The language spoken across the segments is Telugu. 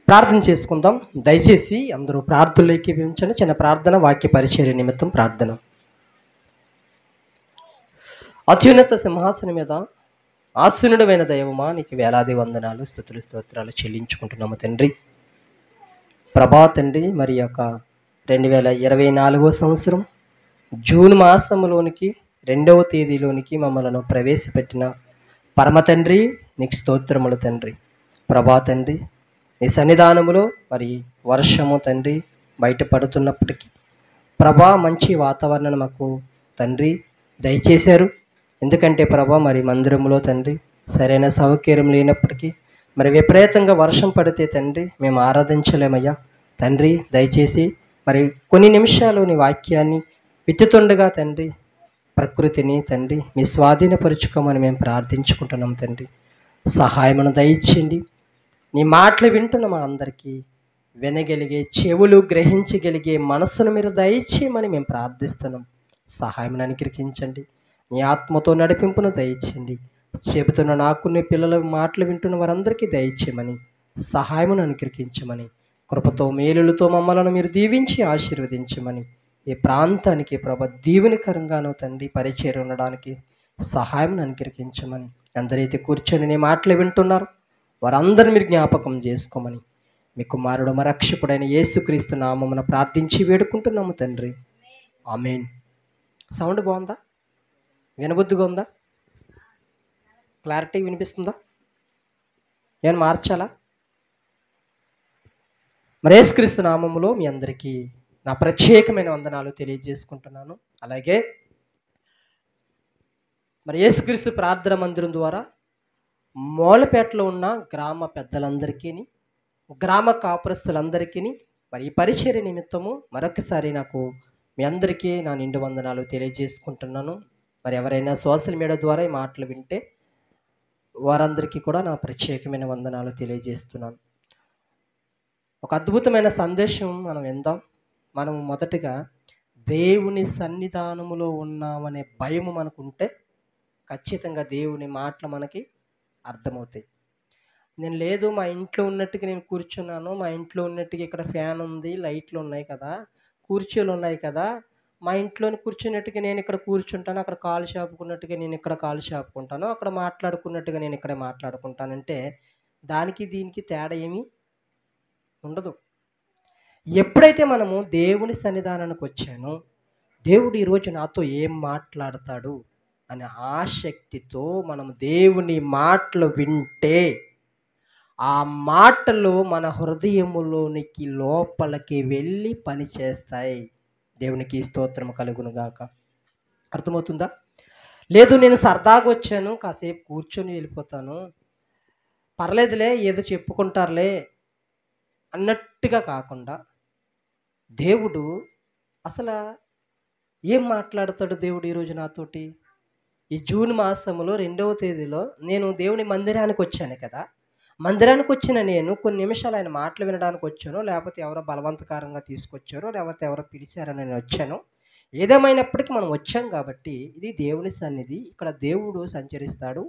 ప్రార్థన చేసుకుందాం. దయచేసి అందరూ ప్రార్థనలోకి వించండి. చిన్న ప్రార్థన, వాక్య పరిచర్య నిమిత్తం ప్రార్థన. అత్యున్నత సింహాసనం మీద ఆసీనుడమైన దైవమా, నీకు వేలాది వందనాలు, స్తుతులు, స్తోత్రాలు చెల్లించుకుంటున్నాము తండ్రి. ప్రభా తండ్రి, మరి యొక్క 2024 సంవత్సరం జూన్ మాసంలోనికి 2వ తేదీలోనికి మమ్మలను ప్రవేశపెట్టిన పరమ తండ్రి, నీకు స్తోత్రములు తండ్రి. ప్రభా తండ్రి, నీ సన్నిధానములో మరి వర్షము తండ్రి బయట పడుతున్నప్పటికీ ప్రభా మంచి వాతావరణం మాకు తండ్రి దయచేశారు. ఎందుకంటే ప్రభా మరి మందిరంలో తండ్రి సరైన సౌకర్యం లేనప్పటికీ మరి విపరీతంగా వర్షం పడితే తండ్రి మేము ఆరాధించలేమయ్యా. తండ్రి దయచేసి మరి కొన్ని నిమిషాలు నీ వాక్యాన్ని విత్తుతుండగా తండ్రి ప్రకృతిని తండ్రి మీ స్వాధీనపరుచుకోమని మేము ప్రార్థించుకుంటున్నాం తండ్రి. సహాయమును దయచేయండి. నీ మాటలు వింటున్న మా అందరికీ వినగలిగే చెవులు, గ్రహించగలిగే మనస్సును మీరు దయచేయమని మేము ప్రార్థిస్తున్నాం. సహాయమును అనుగ్రహించండి. నీ ఆత్మతో నడిపింపును దయచేయండి. చెబుతున్న నాకు నీ పిల్లల మాటలు వింటున్న వారందరికీ దయచేయమని, సహాయమును అనుగ్రహించమని, కృపతో మేలులతో మమ్మలను మీరు దీవించి ఆశీర్వదించమని, ఈ ప్రాంతానికి ప్రభ దీవెనకరంగాను తండ్రి పరిచయం ఉండడానికి సహాయమును అనుగ్రహించమని, అందరైతే కూర్చొని నీ మాటలు వింటున్నారు వారందరూ మీరు జ్ఞాపకం చేసుకోమని, మీ కుమారుడు మా రక్షకుడైన యేసుక్రీస్తు నామమున ప్రార్థించి వేడుకుంటున్నాము తండ్రి. ఆమేన్. సౌండ్ బాగుందా? వినబుద్ధిగా ఉందా? క్లారిటీ వినిపిస్తుందా? ఏమైనా మార్చాలా? మరి యేసుక్రీస్తు నామములో మీ అందరికీ నా ప్రత్యేకమైన వందనాలు తెలియజేసుకుంటున్నాను. అలాగే మరి యేసుక్రీస్తు ప్రార్థన మందిరం ద్వారా మూలపేటలో ఉన్న గ్రామ పెద్దలందరికీ, గ్రామ కాపురస్తులందరికీ మరి ఈ పరిచర్య నిమిత్తము మరొకసారి నాకు మీ అందరికీ నా నిండు వందనాలు తెలియజేసుకుంటున్నాను. మరి ఎవరైనా సోషల్ మీడియా ద్వారా ఈ మాటలు వింటే వారందరికీ కూడా నా ప్రత్యేకమైన వందనాలు తెలియజేస్తున్నాను. ఒక అద్భుతమైన సందేశం మనం విందాం. మనం మొదటగా దేవుని సన్నిధానములో ఉన్నామనే భయము మనకుంటే ఖచ్చితంగా దేవుని మాటలు మనకి అర్థమవుతాయి. నేను లేదు మా ఇంట్లో ఉన్నట్టుగా నేను కూర్చున్నాను, మా ఇంట్లో ఉన్నట్టుగా ఇక్కడ ఫ్యాన్ ఉంది, లైట్లు ఉన్నాయి కదా, కుర్చీలు ఉన్నాయి కదా, మా ఇంట్లోని కూర్చున్నట్టుగా నేను ఇక్కడ కూర్చుంటాను, అక్కడ కాలు షాపుకున్నట్టుగా నేను ఇక్కడ కాలు షాపుకుంటాను, అక్కడ మాట్లాడుకున్నట్టుగా నేను ఇక్కడ మాట్లాడుకుంటానంటే దానికి దీనికి తేడా ఏమీ ఉండదు. ఎప్పుడైతే మనము దేవుని సన్నిధానానికి వచ్చానో దేవుడు ఈరోజు నాతో ఏం మాట్లాడతాడు అనే ఆసక్తితో మనం దేవుని మాటలు వింటే ఆ మాటలు మన హృదయములోనికి లోపలికి వెళ్ళి పనిచేస్తాయి. దేవునికి స్తోత్రం కలుగును గాక. అర్థమవుతుందా? లేదు నేను సరదాగా వచ్చాను, కాసేపు కూర్చొని వెళ్ళిపోతాను, పర్లేదులే ఏదో చెప్పుకుంటారులే అన్నట్టుగా కాకుండా దేవుడు అసలు ఏం మాట్లాడతాడు దేవుడు ఈరోజు నాతోటి? ఈ జూన్ మాసంలో 2వ తేదీలో నేను దేవుని మందిరానికి వచ్చాను కదా. మందిరానికి వచ్చిన నేను కొన్ని నిమిషాలు ఆయన మాటలు వినడానికి వచ్చాను, లేకపోతే ఎవరో బలవంతకారంగా తీసుకొచ్చారో, లేకపోతే ఎవరో పిలిచారని నేను వచ్చాను. ఏదేమైనప్పటికీ మనం వచ్చాం కాబట్టి ఇది దేవుని సన్నిధి. ఇక్కడ దేవుడు సంచరిస్తాడు,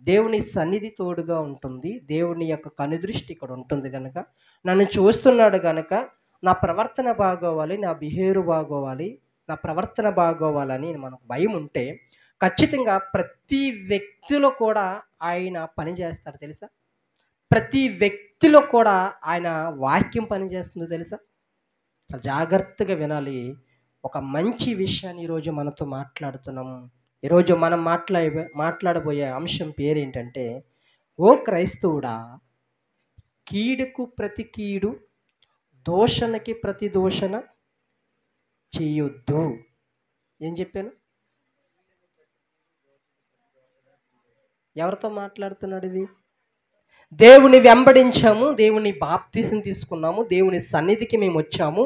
దేవుని సన్నిధి తోడుగా ఉంటుంది, దేవుని యొక్క కనుదృష్టి ఇక్కడ ఉంటుంది కనుక నన్ను చూస్తున్నాడు కనుక నా ప్రవర్తన బాగోవాలి, నా బిహేవియర్ బాగోవాలి, నా ప్రవర్తన బాగోవాలని మనకు భయం ఉంటే ఖచ్చితంగా ప్రతి వ్యక్తిలో కూడా ఆయన పని చేస్తాడు తెలుసా? ప్రతి వ్యక్తిలో కూడా ఆయన వాక్యం పనిచేస్తుందో తెలుసా? చాలా జాగ్రత్తగా వినాలి. ఒక మంచి విషయాన్ని ఈరోజు మనతో మాట్లాడుతున్నాము. ఈరోజు మనం మాట్లాడబోయే అంశం పేరేంటంటే, ఓ క్రైస్తవుడా, కీడుకు ప్రతి కీడు, దూషణకి ప్రతి దూషణ చేయొద్దు. ఏం చెప్పాను? ఎవరితో మాట్లాడుతున్నాడు ఇది? దేవుని వెంబడించాము, దేవుని బాప్తిసం తీసుకున్నాము, దేవుని సన్నిధికి మేము వచ్చాము,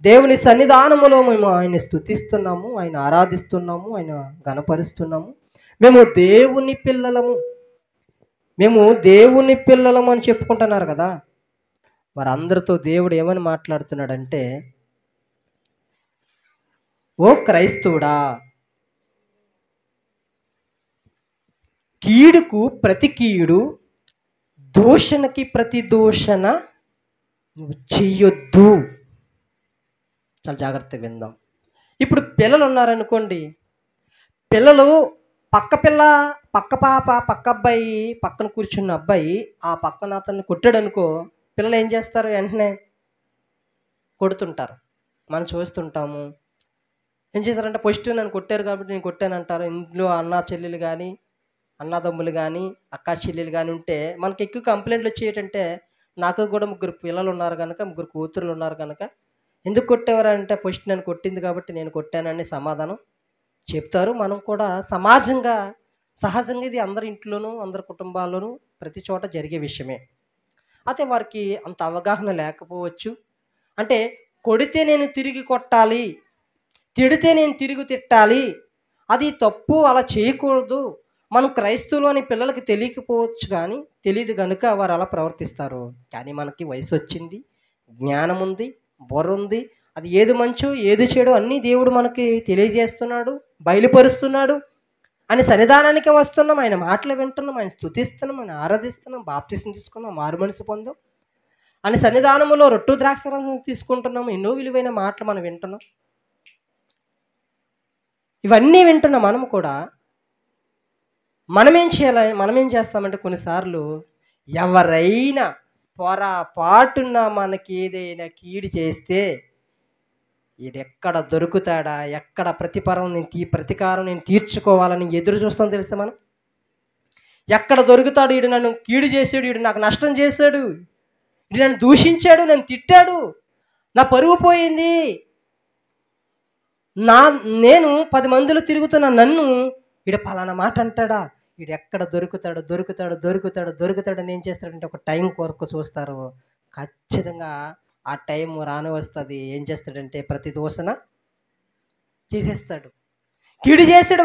దేవుని సన్నిధానములో మేము ఆయన స్తుతిస్తున్నాము, ఆయన ఆరాధిస్తున్నాము, ఆయన గణపరుస్తున్నాము. మేము దేవుని పిల్లలము, మేము దేవుని పిల్లలము అని చెప్పుకుంటున్నారు కదా. వారందరితో దేవుడు ఏమని మాట్లాడుతున్నాడంటే, ఓ క్రైస్తవుడా, కీడుకు ప్రతి కీడు, దూషణకి ప్రతి దూషణ నువ్వు చెయ్యొద్దు. చాలా జాగ్రత్తగా విందాం. ఇప్పుడు పిల్లలు ఉన్నారనుకోండి, పిల్లలు పక్క పిల్ల, పక్క పాప, పక్క అబ్బాయి, పక్కన కూర్చున్న అబ్బాయి ఆ పక్కన అతన్ని కొట్టాడనుకో, పిల్లలు ఏం చేస్తారు? వెంటనే కొడుతుంటారు. మనం చూస్తుంటాము. ఏం చేస్తారంటే ఫస్ట్ నన్ను కొట్టారు కాబట్టి నేను కొట్టానంటారు. ఇంట్లో అన్న చెల్లెలు కానీ, అన్నదమ్ములు కానీ, అక్క చెల్లెలు కానీ ఉంటే మనకి ఎక్కువ కంప్లైంట్లు వచ్చి ఏంటంటే, నాకు కూడా ముగ్గురు పిల్లలు ఉన్నారు కనుక, ముగ్గురు కూతుర్లు ఉన్నారు కనుక, ఎందుకు కొట్టేవారంటే ఫస్ట్ నన్ను కొట్టింది కాబట్టి నేను కొట్టానని సమాధానం చెప్తారు. మనం కూడా సమాజంగా సహజంగా ఇది అందరి ఇంట్లోనూ, అందరి కుటుంబాల్లోనూ ప్రతి చోట జరిగే విషయమే. అయితే వారికి అంత అవగాహన లేకపోవచ్చు. అంటే కొడితే నేను తిరిగి కొట్టాలి, తిడితే నేను తిరిగి తిట్టాలి, అది తప్పు, అలా చేయకూడదు. మనం క్రైస్తవులు అని పిల్లలకి తెలియకపోవచ్చు కానీ, తెలీదు గనుక వారు అలా ప్రవర్తిస్తారు. కానీ మనకి వయసు వచ్చింది, జ్ఞానం ఉంది, బుర్ర ఉంది. అది ఏది మంచో ఏది చెడో అన్నీ దేవుడు మనకి తెలియజేస్తున్నాడు, బయలుపరుస్తున్నాడు. అని సన్నిధానానికి వస్తున్నాం, ఆయన మాటలు వింటున్నాం, ఆయన స్తుతిస్తున్నాం, ఆయన ఆరాధిస్తున్నాం, బాప్తిసం తీసుకున్నాం, మారుమనసు పొందాం. అని సన్నిధానములో రొట్టు ద్రాక్షారసం తీసుకుంటున్నాం, ఎన్నో విలువైన మాటలు మనం వింటున్నాం. ఇవన్నీ వింటున్న మనము కూడా మనమేం చేయాలి? మనమేం చేస్తామంటే కొన్నిసార్లు ఎవరైనా పొరపాటున మనకి ఏదైనా కీడు చేస్తే ఈడెక్కడ దొరుకుతాడా, ఎక్కడ ప్రతీకారం నేను తీర్చుకోవాలని ఎదురు చూస్తాం తెలుసా మనం. ఎక్కడ దొరుకుతాడు, ఈడు నన్ను కీడు చేశాడు, ఈడు నాకు నష్టం చేశాడు, ఈడు నన్ను దూషించాడు, నన్ను తిట్టాడు, నా పరువు పోయింది, నేను 10 మందిలో తిరుగుతున్న నన్ను ఈడు పలానా మాట అంటాడా, ఈడు ఎక్కడ దొరుకుతాడని ఏం చేస్తాడంటే ఒక టైం కొరకు చూస్తారు. ఖచ్చితంగా ఆ టైం రాని వస్తుంది. ఏం చేస్తాడంటే ప్రతి దూషణ చేసేస్తాడు. కీడు చేసాడు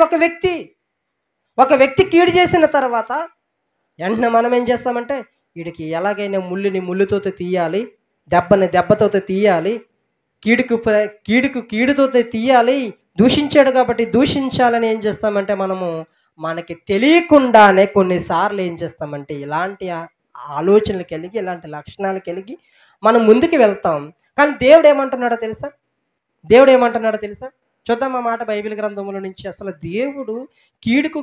ఒక వ్యక్తి కీడు చేసిన తర్వాత వెంటనే మనం ఏం చేస్తామంటే వీడికి ఎలాగైనా ముళ్ళుతో తీయాలి, దెబ్బతో తీయాలి, కీడుతో తీయాలి, దూషించాడు కాబట్టి దూషించాలని ఏం చేస్తామంటే మనకి తెలియకుండానే కొన్నిసార్లు ఏం చేస్తామంటే ఇలాంటి ఆలోచనలు కలిగి, ఇలాంటి లక్షణాలు కలిగి మనం ముందుకు వెళ్తాం. కానీ దేవుడు ఏమంటున్నాడో తెలుసా? చూద్దాం ఆ మాట బైబిల్ గ్రంథముల నుంచి. అసలు దేవుడు కీడుకు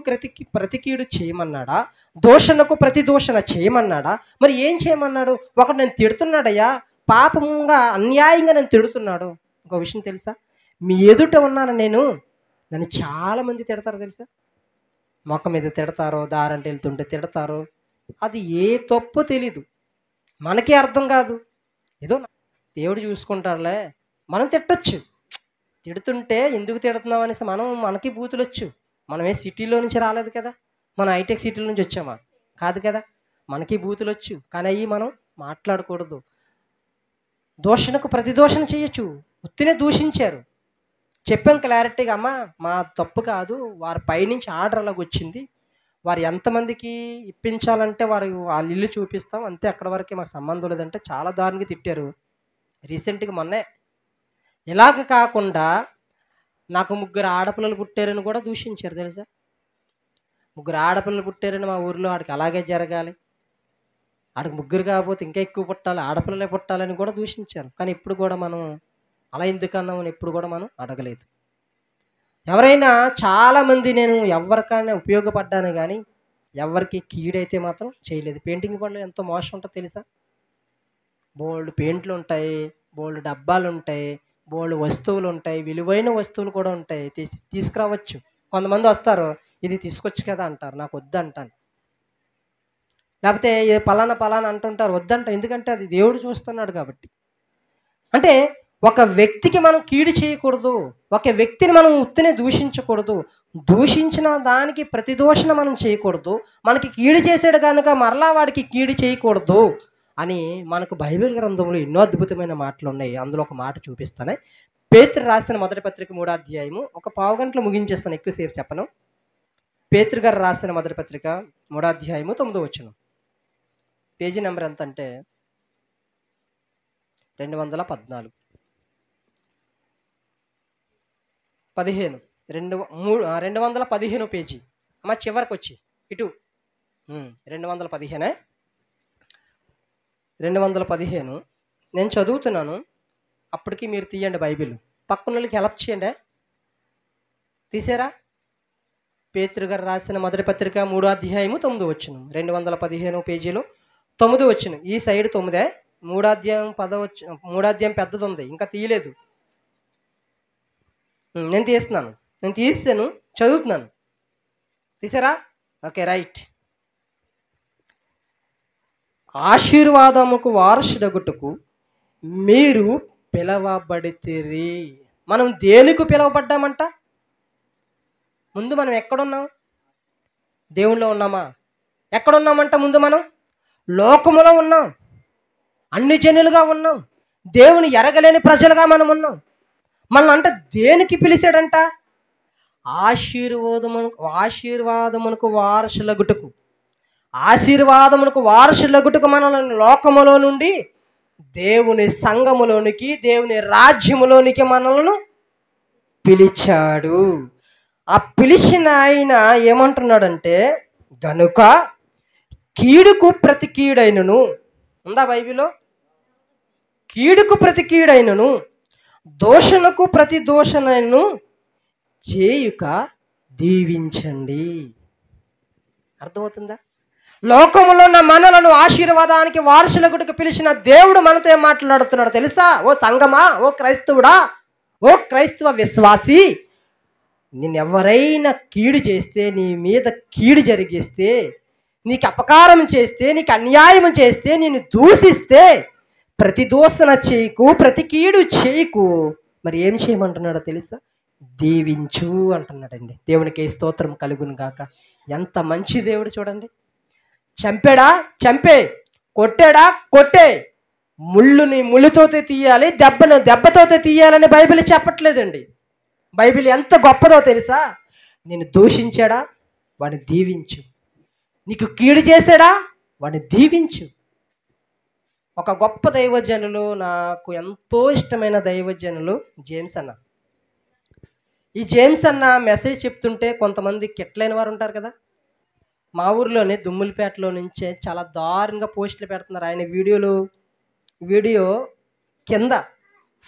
ప్రతి కీడు చేయమన్నాడా, దూషణకు ప్రతి దూషణ చేయమన్నాడా? మరి ఏం చేయమన్నాడు? ఒకడు నేను తిడుతున్నాడయ్యా, పాపంగా అన్యాయంగా నేను తిడుతున్నాడు. ఇంకో విషయం తెలుసా? మీ ఎదుట ఉన్నాను నేను, నన్ను చాలామంది తిడతారు తెలుసా. మొక్క మీద తిడతారో, దారంటే వెళ్తుంటే తిడతారు. అది ఏ తప్పు తెలీదు, మనకే అర్థం కాదు. ఏదో దేవుడు చూసుకుంటాడులే, మనం తిట్టచ్చు. తిడుతుంటే ఎందుకు తిడుతున్నాం అనేసి మనకి బూతులు వచ్చు. మనమే సిటీలో నుంచి రాలేదు కదా, మనం హైటెక్ సిటీలో నుంచి వచ్చామా? కాదు కదా. మనకి బూతులు వచ్చు, కానీ అవి మనం మాట్లాడకూడదు. దూషణకు ప్రతి దూషణ చేయొచ్చు. ఉత్తినే దూషించారు, చెప్పాం క్లారిటీగా, అమ్మ మా తప్పు కాదు, వారి పైనుంచి ఆర్డర్ అలాగ వచ్చింది, వారు ఎంతమందికి ఇప్పించాలంటే వాళ్ళ ఇల్లు చూపిస్తాం అంతే, అక్కడ వరకే మాకు సంబంధం లేదంటే చాలా దారుణంగా తిట్టారు. రీసెంట్గా మొన్నే ఇలాగ కాకుండా నాకు 3 ఆడపిల్లలు పుట్టారని కూడా దూషించారు తెలుసా. 3 ఆడపిల్లలు పుట్టారని మా ఊర్లో ఆడికి అలాగే జరగాలి, ఆడికి 3 కాకపోతే ఇంకా ఎక్కువ పుట్టాలి, ఆడపిల్లలే పుట్టాలని కూడా దూషించారు. కానీ ఇప్పుడు కూడా మనం అలా ఎందుకన్నామని ఎప్పుడు కూడా మనం అడగలేదు. ఎవరైనా చాలామంది నేను ఎవరికైనా ఉపయోగపడ్డాను కానీ ఎవరికి కీడైతే మాత్రం చేయలేదు. పెయింటింగ్ పనులు ఎంతో మోసం ఉంటుందో తెలుసా. బోల్డ్ పెయింట్లు ఉంటాయి, బోల్డ్ డబ్బాలు ఉంటాయి, బోల్డ్ వస్తువులు ఉంటాయి, విలువైన వస్తువులు కూడా ఉంటాయి. తీసుకురావచ్చు. కొంతమంది వస్తారు, ఇది తీసుకొచ్చు కదా అంటారు, నాకు వద్దంటాను. లేకపోతే పలానా అంటుంటారు, వద్దంటారు. ఎందుకంటే అది దేవుడు చూస్తున్నాడు కాబట్టి. అంటే ఒక వ్యక్తికి మనం కీడు చేయకూడదు, ఒక వ్యక్తిని మనం ఉత్తినే దూషించకూడదు, దూషించిన దానికి ప్రతి దూషణ మనం చేయకూడదు. మనకి కీడు చేసాడు కనుక మరలా వాడికి కీడు చేయకూడదు అని మనకు బైబిల్ గ్రంథంలో ఎన్నో అద్భుతమైన మాటలు ఉన్నాయి. అందులో ఒక మాట చూపిస్తానే. పేతురు రాసిన మొదటి పత్రిక 3వ అధ్యాయము. ఒక పావు గంటలో ముగించేస్తాను, ఎక్కువసేపు చెప్పను. పేతురు గారు రాసిన మొదటి పత్రిక 3వ అధ్యాయము 9వ వచనం. పేజీ నెంబర్ ఎంత అంటే 214 215 పేజీ అమ్మ, చివరికి వచ్చి ఇటు 215 215 నేను చదువుతున్నాను, అప్పటికి మీరు తీయండి బైబిల్. పక్కన వాళ్ళకి హెల్ప్ చేయండి. తీసారా? పేతురు గారు రాసిన మొదటి పత్రిక 3వ అధ్యాయము 9వ వచనం, 215 పేజీలో 9వ వచనం. ఈ సైడ్ 9, 3వ అధ్యాయం 10వ వచనం. 3వ అధ్యాయం పెద్దది ఉంది, ఇంకా తీయలేదు. నేను తీస్తున్నాను, నేను తీస్తాను, చదువుతున్నాను. తీసారా? Okay, right. ఆశీర్వాదముకు వారసుడగుటకు మీరు పిలవబడితిరి. మనం దేనికి పిలవబడ్డామంట? ముందు మనం ఎక్కడున్నాం? దేవుళ్ళో ఉన్నామా? ఎక్కడున్నామంట? ముందు మనం లోకములో ఉన్నాం, అన్ని జనులుగా ఉన్నాం, దేవుని ఎరగలేని ప్రజలుగా మనం ఉన్నాం. మనల్ని అంటే దేనికి పిలిచాడంట? ఆశీర్వాదమునకు వారసులగుటకు. ఆశీర్వాదమునకు వారసులగుటకు మనల్ని లోకములో నుండి దేవుని సంఘములోనికి, దేవుని రాజ్యములోనికి మనల్ని పిలిచాడు. ఆ పిలిచిన ఆయన ఏమంటున్నాడంటే, గనుక కీడుకు ప్రతి కీడైనను, ఉందా బైబిల్లో? కీడుకు ప్రతి కీడైనను, దోషణకు ప్రతి దోషణను చేయుక దీవించండి. అర్థమవుతుందా? లోకములో ఉన్న మనలను ఆశీర్వాదానికి వారసులగుటకు పిలిచిన దేవుడు మనతో ఏం మాట్లాడుతున్నాడు తెలుసా? ఓ సంగమా, ఓ క్రైస్తవుడా, ఓ క్రైస్తవ విశ్వాసి, నిన్నెవరైనా కీడు చేస్తే, నీ మీద కీడు జరిగిస్తే, నీకు అపకారం చేస్తే, నీకు అన్యాయం చేస్తే, నిన్ను దూషిస్తే ప్రతి దూషణ చేయకు, ప్రతి కీడు చేయకు. మరి ఏం చేయమంటున్నాడో తెలుసా? దీవించు అంటున్నాడండి. దేవునికి స్తోత్రం కలుగును గాక. ఎంత మంచి దేవుడు చూడండి. చంపాడా? చంపే. కొట్టాడా? కొట్టే. ముళ్ళుని ముళ్ళుతోతే తీయాలి, దెబ్బను దెబ్బతోతే తీయాలని బైబిల్ చెప్పట్లేదండి. బైబిల్ ఎంత గొప్పదో తెలుసా? నేను దూషించాడా? వాడిని దీవించు. నీకు కీడు చేశాడా? వాడిని దీవించు. ఒక గొప్ప దైవజనులు, నాకు ఎంతో ఇష్టమైన దైవజనులు జేమ్స్ అన్న. ఈ జేమ్స్ అన్న మెసేజ్ చెప్తుంటే కొంతమంది కిట్లైన వారు ఉంటారు కదా. మా ఊర్లోనే దుమ్ములపేటలో నుంచే చాలా దారుణంగా పోస్టులు పెడుతున్నారు. ఆయన వీడియో కింద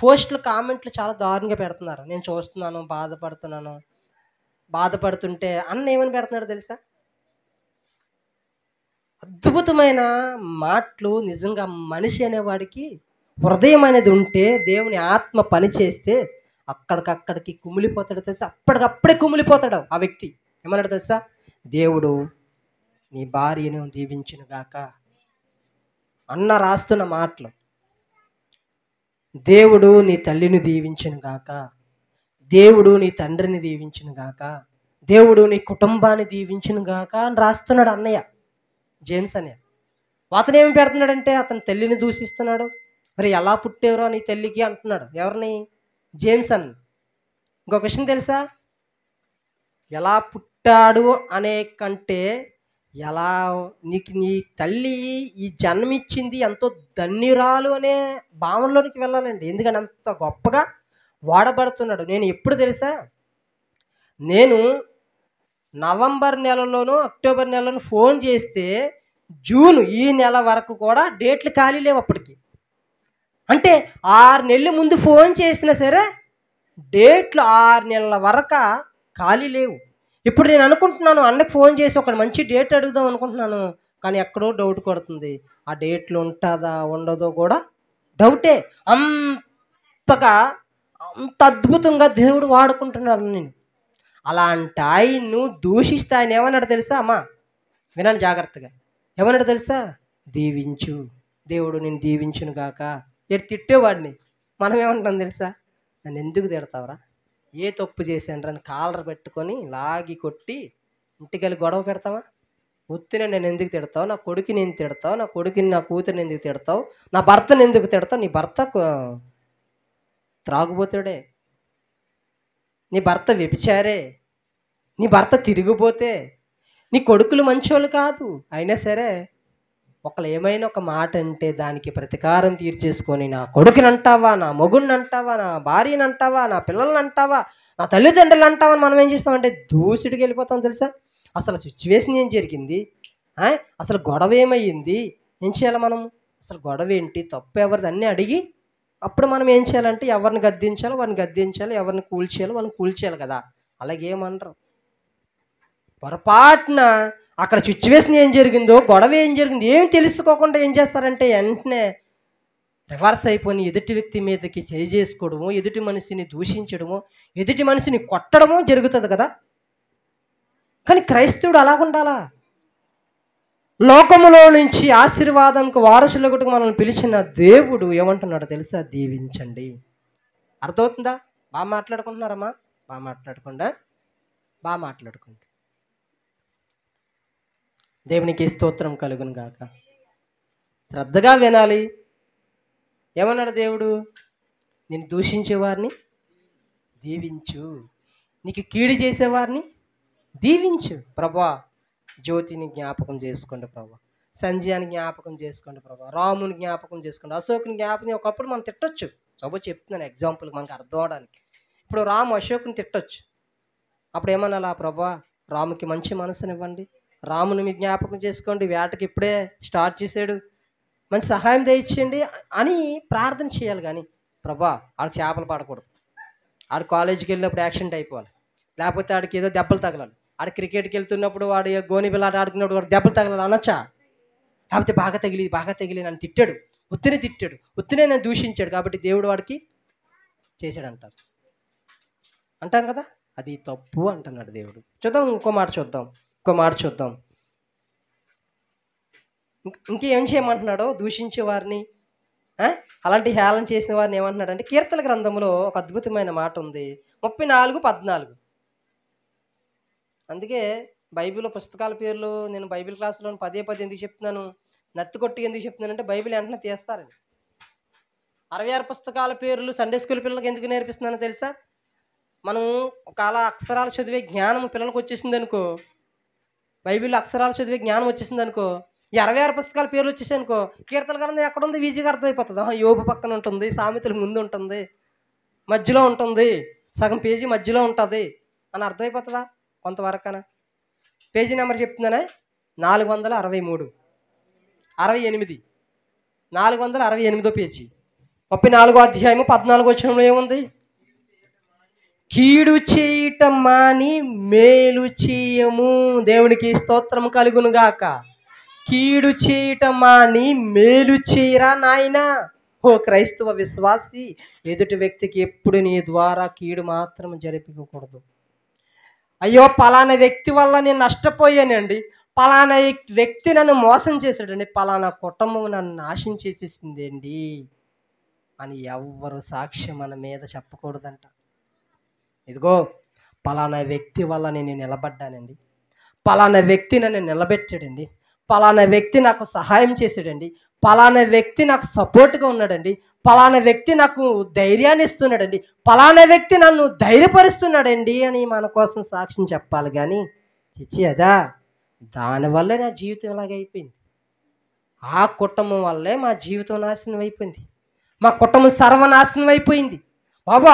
పోస్టులు, కామెంట్లు చాలా దారుణంగా పెడుతున్నారు. నేను చూస్తున్నాను, బాధపడుతుంటే అన్న ఏమని పెడుతున్నాడు తెలుసా? అద్భుతమైన మాటలు. నిజంగా మనిషి అనేవాడికి హృదయం అనేది ఉంటే, దేవుని ఆత్మ పని చేస్తే అక్కడికక్కడికి కుమిలిపోతాడు తెలుసా? అప్పటికప్పుడే కుమిలిపోతాడు ఆ వ్యక్తి. ఏమన్నాడు తెలుసా? దేవుడు నీ భార్యను దీవించును గాక అన్న రాస్తున్న మాటలు. దేవుడు నీ తల్లిని దీవించును గాక, దేవుడు నీ తండ్రిని దీవించును గాక, దేవుడు నీ కుటుంబాన్ని దీవించును గాక అని రాస్తున్నాడు అన్నయ్య జేమ్స్ అన్నయ్య. అతను ఏమి పెడుతున్నాడంటే, అతని తల్లిని దూషిస్తున్నాడు. మరి ఎలా పుట్టేవరో నీ తల్లికి అంటున్నాడు. ఎవరిని? జేమ్స్ అన్న. ఇంకొక విషయం తెలుసా? ఎలా పుట్టాడు అనే కంటే, ఎలా నీకు నీ తల్లి ఈ జన్మిచ్చింది ఎంతో ధన్యురాలు అనే భావనలోనికి వెళ్ళాలండి. ఎందుకంటే అంత గొప్పగా వాడబడుతున్నాడు. నేను ఎప్పుడు తెలుసా, నేను నవంబర్ నెలలోనూ అక్టోబర్ నెలలోనూ ఫోన్ చేస్తే జూన్ ఈ నెల వరకు కూడా డేట్లు ఖాళీ లేవు అప్పటికి. అంటే 6 నెలల ముందు ఫోన్ చేసినా సరే డేట్లు 6 నెలల వరకు ఖాళీ లేవు. ఇప్పుడు నేను అనుకుంటున్నాను, అన్నకి ఫోన్ చేసి ఒక మంచి డేట్ అడుగుదాం అనుకుంటున్నాను, కానీ ఎక్కడో డౌట్ కొడుతుంది. ఆ డేట్లు ఉంటుందా ఉండదో కూడా డౌటే. అంత అద్భుతంగా దేవుడు వాడుకుంటున్నాడు నేను. అలాంటి ఆయన్ను దూషిస్తే ఆయన ఏమన్నాడు తెలుసా? అమ్మా వినండి జాగ్రత్తగా. ఏమన్నాడు తెలుసా? దీవించు, దేవుడు నేను దీవించును గాక. ఎటు తిట్టేవాడిని. మనం ఏమంటాం తెలుసా? నన్ను ఎందుకు తిడతావరా, ఏ తప్పు చేశాను అని కాలర్ పెట్టుకొని లాగి కొట్టి ఇంటికెళ్ళి గొడవ పెడతావా? ఉత్తినే నేను ఎందుకు తిడతావు? నా కొడుకుని నేను తిడతావు, నా కొడుకుని నా కూతురిని ఎందుకు తిడతావు, నా భర్తను ఎందుకు తిడతావు? నీ భర్త త్రాగుబోతాడే, నీ భర్త వ్యభిచారే, నీ భర్త తిరిగిపోతే, నీ కొడుకులు మంచోళ్ళు కాదు. అయినా సరే ఒకళ్ళు ఏమైనా ఒక మాట అంటే దానికి ప్రతీకారం తీర్చేసుకొని నా కొడుకుని అంటావా, నా మొగుడిని అంటావా, నా భార్యని అంటావా, నా పిల్లల్ని అంటావా, నా తల్లిదండ్రులు అంటావా అని మనం ఏం చేస్తామంటే దూసుడికి వెళ్ళిపోతాం తెలుసా? అసలు సిచ్యువేషన్ ఏం జరిగింది, అసలు గొడవ ఏమయ్యింది, ఏం చేయాలి మనం? అసలు గొడవ ఏంటి, తప్పు ఎవరిది అన్నీ అడిగి అప్పుడు మనం ఏం చేయాలంటే ఎవరిని గద్దించాలో వారిని గద్దించాలి, ఎవరిని కూల్చేయాలో వారిని కూల్చేయాలి కదా. అలాగేమనరు. పొరపాటున అక్కడ సిచ్యువేషన్ ఏం జరిగిందో, గొడవ ఏం జరిగిందో ఏం తెలుసుకోకుండా ఏం చేస్తారంటే వెంటనే రివర్స్ అయిపోయి ఎదుటి వ్యక్తి మీదకి చేయి చేసుకోవడము, ఎదుటి మనిషిని దూషించడము, ఎదుటి మనిషిని కొట్టడము జరుగుతుంది కదా. కానీ క్రైస్తవుడు అలాగుండాలా? లోకములో నుంచి ఆశీర్వాదంకు వారసులకు మనల్ని పిలిచిన దేవుడు ఏమంటున్నాడో తెలుసా? దీవించండి. అర్థమవుతుందా? బాగా మాట్లాడుకుంటున్నారమ్మా? బాగా మాట్లాడకుండా బాగా మాట్లాడుకోండి. దేవునికి స్తోత్రం కలుగును గాక. శ్రద్ధగా వినాలి. ఏమన్నాడు దేవుడు? నేను దూషించేవారిని దీవించు, నీకు కీడు చేసేవారిని దీవించు. ప్రభా జ్యోతిని జ్ఞాపకం చేసుకోండి ప్రభా, సంజయాన్ని జ్ఞాపకం చేసుకోండి ప్రభా, రాముని జ్ఞాపకం చేసుకోండి, అశోకుని జ్ఞాపకం. ఒకప్పుడు మనం తిట్టొచ్చు, చెప్తున్నాను ఎగ్జాంపుల్ మనకు అర్థం అవడానికి. ఇప్పుడు రాము అశోకుని తిట్టొచ్చు. అప్పుడు ఏమన్నా ప్రభా రాముకి మంచి మనసునివ్వండి, రాముని మీ జ్ఞాపకం చేసుకోండి, వేటకి ఇప్పుడే స్టార్ట్ చేసాడు, మంచి సహాయం దయచేయండి అని ప్రార్థన చేయాలి. కానీ ప్రభా ఆడు చేపలు పడకూడదు, ఆడు కాలేజీకి వెళ్ళినప్పుడు యాక్సిడెంట్ అయిపోవాలి, లేకపోతే ఆడికి ఏదో దెబ్బలు తగలాలి, ఆడు క్రికెట్కి వెళ్తున్నప్పుడు వాడు గోని బిల్లాట ఆడుకున్నప్పుడు వాడు దెబ్బలు తగలాలి అనొచ్చా? లేకపోతే బాగా తగిలి నన్ను తిట్టాడు, ఉత్తినే నన్ను దూషించాడు కాబట్టి దేవుడు వాడికి చేశాడు అంటాం కదా. అది తప్పు అంటున్నాడు దేవుడు. చూద్దాం, ఇంకో మాట చూద్దాం. ఇంకేం చేయమంటున్నాడో దూషించే వారిని, అలాంటి హేళన చేసిన వారిని ఏమంటున్నాడు అంటే, కీర్తన గ్రంథంలో ఒక అద్భుతమైన మాట ఉంది, 34:14. అందుకే బైబిల్ పుస్తకాల పేర్లు నేను బైబిల్ క్లాసులో పదే ఎందుకు చెప్తున్నాను, నత్తికొట్టి ఎందుకు చెప్తున్నానంటే బైబిల్ వెంటనే తీస్తారండి. 66 పుస్తకాల పేర్లు సండే స్కూల్ పిల్లలకి ఎందుకు నేర్పిస్తున్నానో తెలుసా? మనం ఒకవేళ అక్షరాలు చదివే జ్ఞానం పిల్లలకు వచ్చేసింది అనుకో, బైబిల్లో అక్షరాలు చదివే జ్ఞానం వచ్చేసింది అనుకో, ఈ 66 పుస్తకాల పేర్లు వచ్చేసాయి అనుకో, కీర్తన గ్రంథం ఎక్కడుంది ఈజీగా అర్థమైపోతుంది. యోబు పక్కన ఉంటుంది, సామెతలు ముందు ఉంటుంది, మధ్యలో ఉంటుంది, సగం పేజీ మధ్యలో ఉంటుంది అని అర్థమైపోతుందా కొంతవరకనా? పేజీ నెంబర్ చెప్తున్నానే 463, 68, 468 పేజీ, 34వ అధ్యాయము 14వ వచనంలో ఏముంది? కీడు చేయటం మాని మేలు చేయము. దేవునికి స్తోత్రం కలుగును గాక. కీడు చేయటం మాని మేలు చేయరా నాయనా. ఓ క్రైస్తవ విశ్వాసి, ఎదుటి వ్యక్తికి ఎప్పుడు నీ ద్వారా కీడు మాత్రం జరిపించకూడదు. అయ్యో పలానా వ్యక్తి వల్ల నేను నష్టపోయానండి, పలానా వ్యక్తి నన్ను మోసం చేశాడండి, పలానా కుటుంబం నన్ను నాశనం చేసేసిందండి అని ఎవ్వరు సాక్ష్యం మన మీద చెప్పకూడదంట. ఇదిగో పలానా వ్యక్తి వల్ల నేను నిలబడ్డానండి, పలానా వ్యక్తి నన్ను నిలబెట్టాడండి, పలానా వ్యక్తి నాకు సహాయం చేశాడండి, పలానా వ్యక్తి నాకు సపోర్ట్గా ఉన్నాడండి, పలానా వ్యక్తి నాకు ధైర్యాన్ని ఇస్తున్నాడండి, పలానా వ్యక్తి నన్ను ధైర్యపరుస్తున్నాడండి అని మన కోసం సాక్ష్యం చెప్పాలి. కానీ చిచ్చి అదా, దానివల్లే నా జీవితం ఇలాగైపోయింది, ఆ కుటుంబం వల్లే మా జీవితం నాశనం అయిపోయింది, మా కుటుంబం సర్వనాశనం అయిపోయింది, బాబు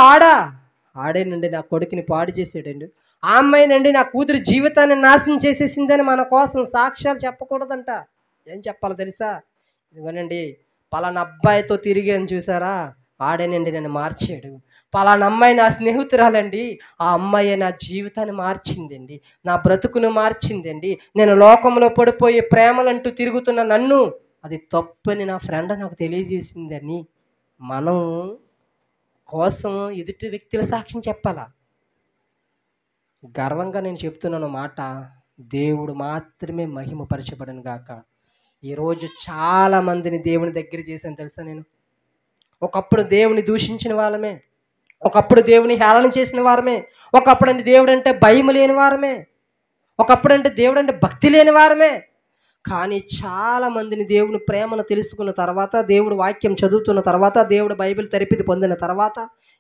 ఆడేనండి నా కొడుకుని పాడు చేసాడండి, ఆ అమ్మాయినండి నా కూతురు జీవితాన్ని నాశనం చేసేసిందని మన కోసం సాక్ష్యాలు చెప్పకూడదంట. ఏం చెప్పాలి తెలుసా? ఇదిగోనండి పలానా అబ్బాయితో తిరిగాను చూసారా, ఆడేనండి నన్ను మార్చాడు, పలానా అమ్మాయి నా స్నేహితురాలండి, ఆ అమ్మాయి నా జీవితాన్ని మార్చిందండి, నా బ్రతుకును మార్చిందండి, నేను లోకంలో పడిపోయి ప్రేమలంటూ తిరుగుతున్న నన్ను అది తప్పని నా ఫ్రెండ్ నాకు తెలియజేసిందని మనం కోసం ఎదుటి వ్యక్తుల సాక్ష్యం చెప్పాలా? గర్వంగా నేను చెప్తున్నాను మాట, దేవుడు మాత్రమే మహిమపరచబడను గాక. ఈరోజు చాలా మందిని దేవుని దగ్గర చేశాను తెలుసా నేను. ఒకప్పుడు దేవుని దూషించిన వాళ్ళమే, ఒకప్పుడు దేవుని హేళన చేసిన వారమే, ఒకప్పుడు అంటే దేవుడు అంటే భయం లేని వారమే, ఒకప్పుడు అంటే దేవుడు అంటే భక్తి లేని వారమే. కానీ చాలా మందిని దేవుని ప్రేమను తెలుసుకున్న తర్వాత, దేవుడు వాక్యం చదువుతున్న తర్వాత, దేవుడు బైబిల్ తెరిపిది పొందిన తర్వాత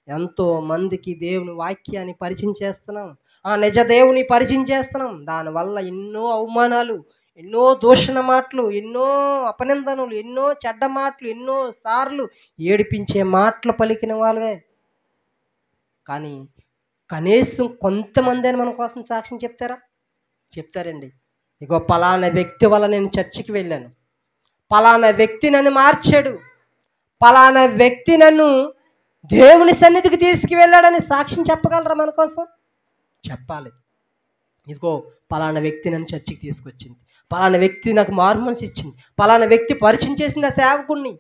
ఎంతో మందికి దేవుని వాక్యాన్ని పరిచయం చేస్తున్నాం, ఆ నిజ దేవుని పరిచయం చేస్తున్నాం. దానివల్ల ఎన్నో అవమానాలు, ఎన్నో దూషణ మాటలు, ఎన్నో అపనిందనలు, ఎన్నో చెడ్డ మాటలు, ఎన్నో సార్లు ఏడిపించే మాటలు పలికిన వాళ్ళే. కానీ కనీసం కొంతమంది అని మన కోసం సాక్ష్యం చెప్తారండి. ఇగో పలానా వ్యక్తి వల్ల నేను చర్చికి వెళ్ళాను, పలానా వ్యక్తి నన్ను మార్చాడు, పలానా వ్యక్తి నన్ను దేవుని సన్నిధికి తీసుకువెళ్ళాడని సాక్ష్యం చెప్పగలరా మన కోసం? చెప్పాలి. ఇదిగో పలానా వ్యక్తి నన్ను చర్చికి తీసుకొచ్చింది, పలానా వ్యక్తి నాకు మారు మనసు ఇచ్చింది, పలానా వ్యక్తి పరిచయం చేసింది ఆ సేవకుడిని.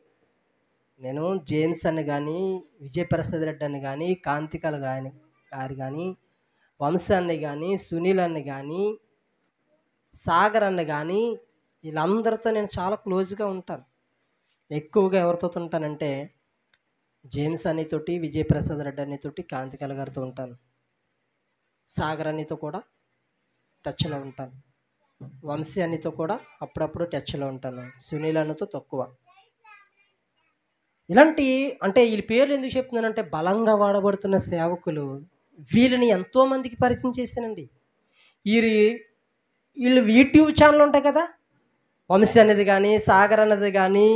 నేను జేమ్స్ అని కానీ, విజయప్రసాద్ రెడ్డి అని కానీ, కాంతికల గారు కానీ, వంశాన్ని కానీ, సునీల్ అన్ని కానీ, సాగర్ అన్న కానీ, వీళ్ళందరితో నేను చాలా క్లోజ్గా ఉంటాను. ఎక్కువగా ఎవరితో ఉంటానంటే జేమ్స్ అన్నతోటి, విజయప్రసాద్ రెడ్డి అన్నతోటి, కాంతికల గారితో ఉంటాను. సాగర్ అన్నతో కూడా టచ్లో ఉంటాను. వంశీ అన్నతో కూడా అప్పుడప్పుడు టచ్లో ఉంటాను. సునీల్ అన్నతో తక్కువ. ఇలాంటి అంటే వీళ్ళ పేర్లు ఎందుకు చెప్తున్నానంటే బలంగా వాడబడుతున్న సేవకులు, వీళ్ళని ఎంతోమందికి పరిచయం చేశానండి. వీళ్ళు యూట్యూబ్ ఛానల్ ఉంటాయి కదా, వంశీ అన్నది కానీ, సాగర్ అన్నది కానీ,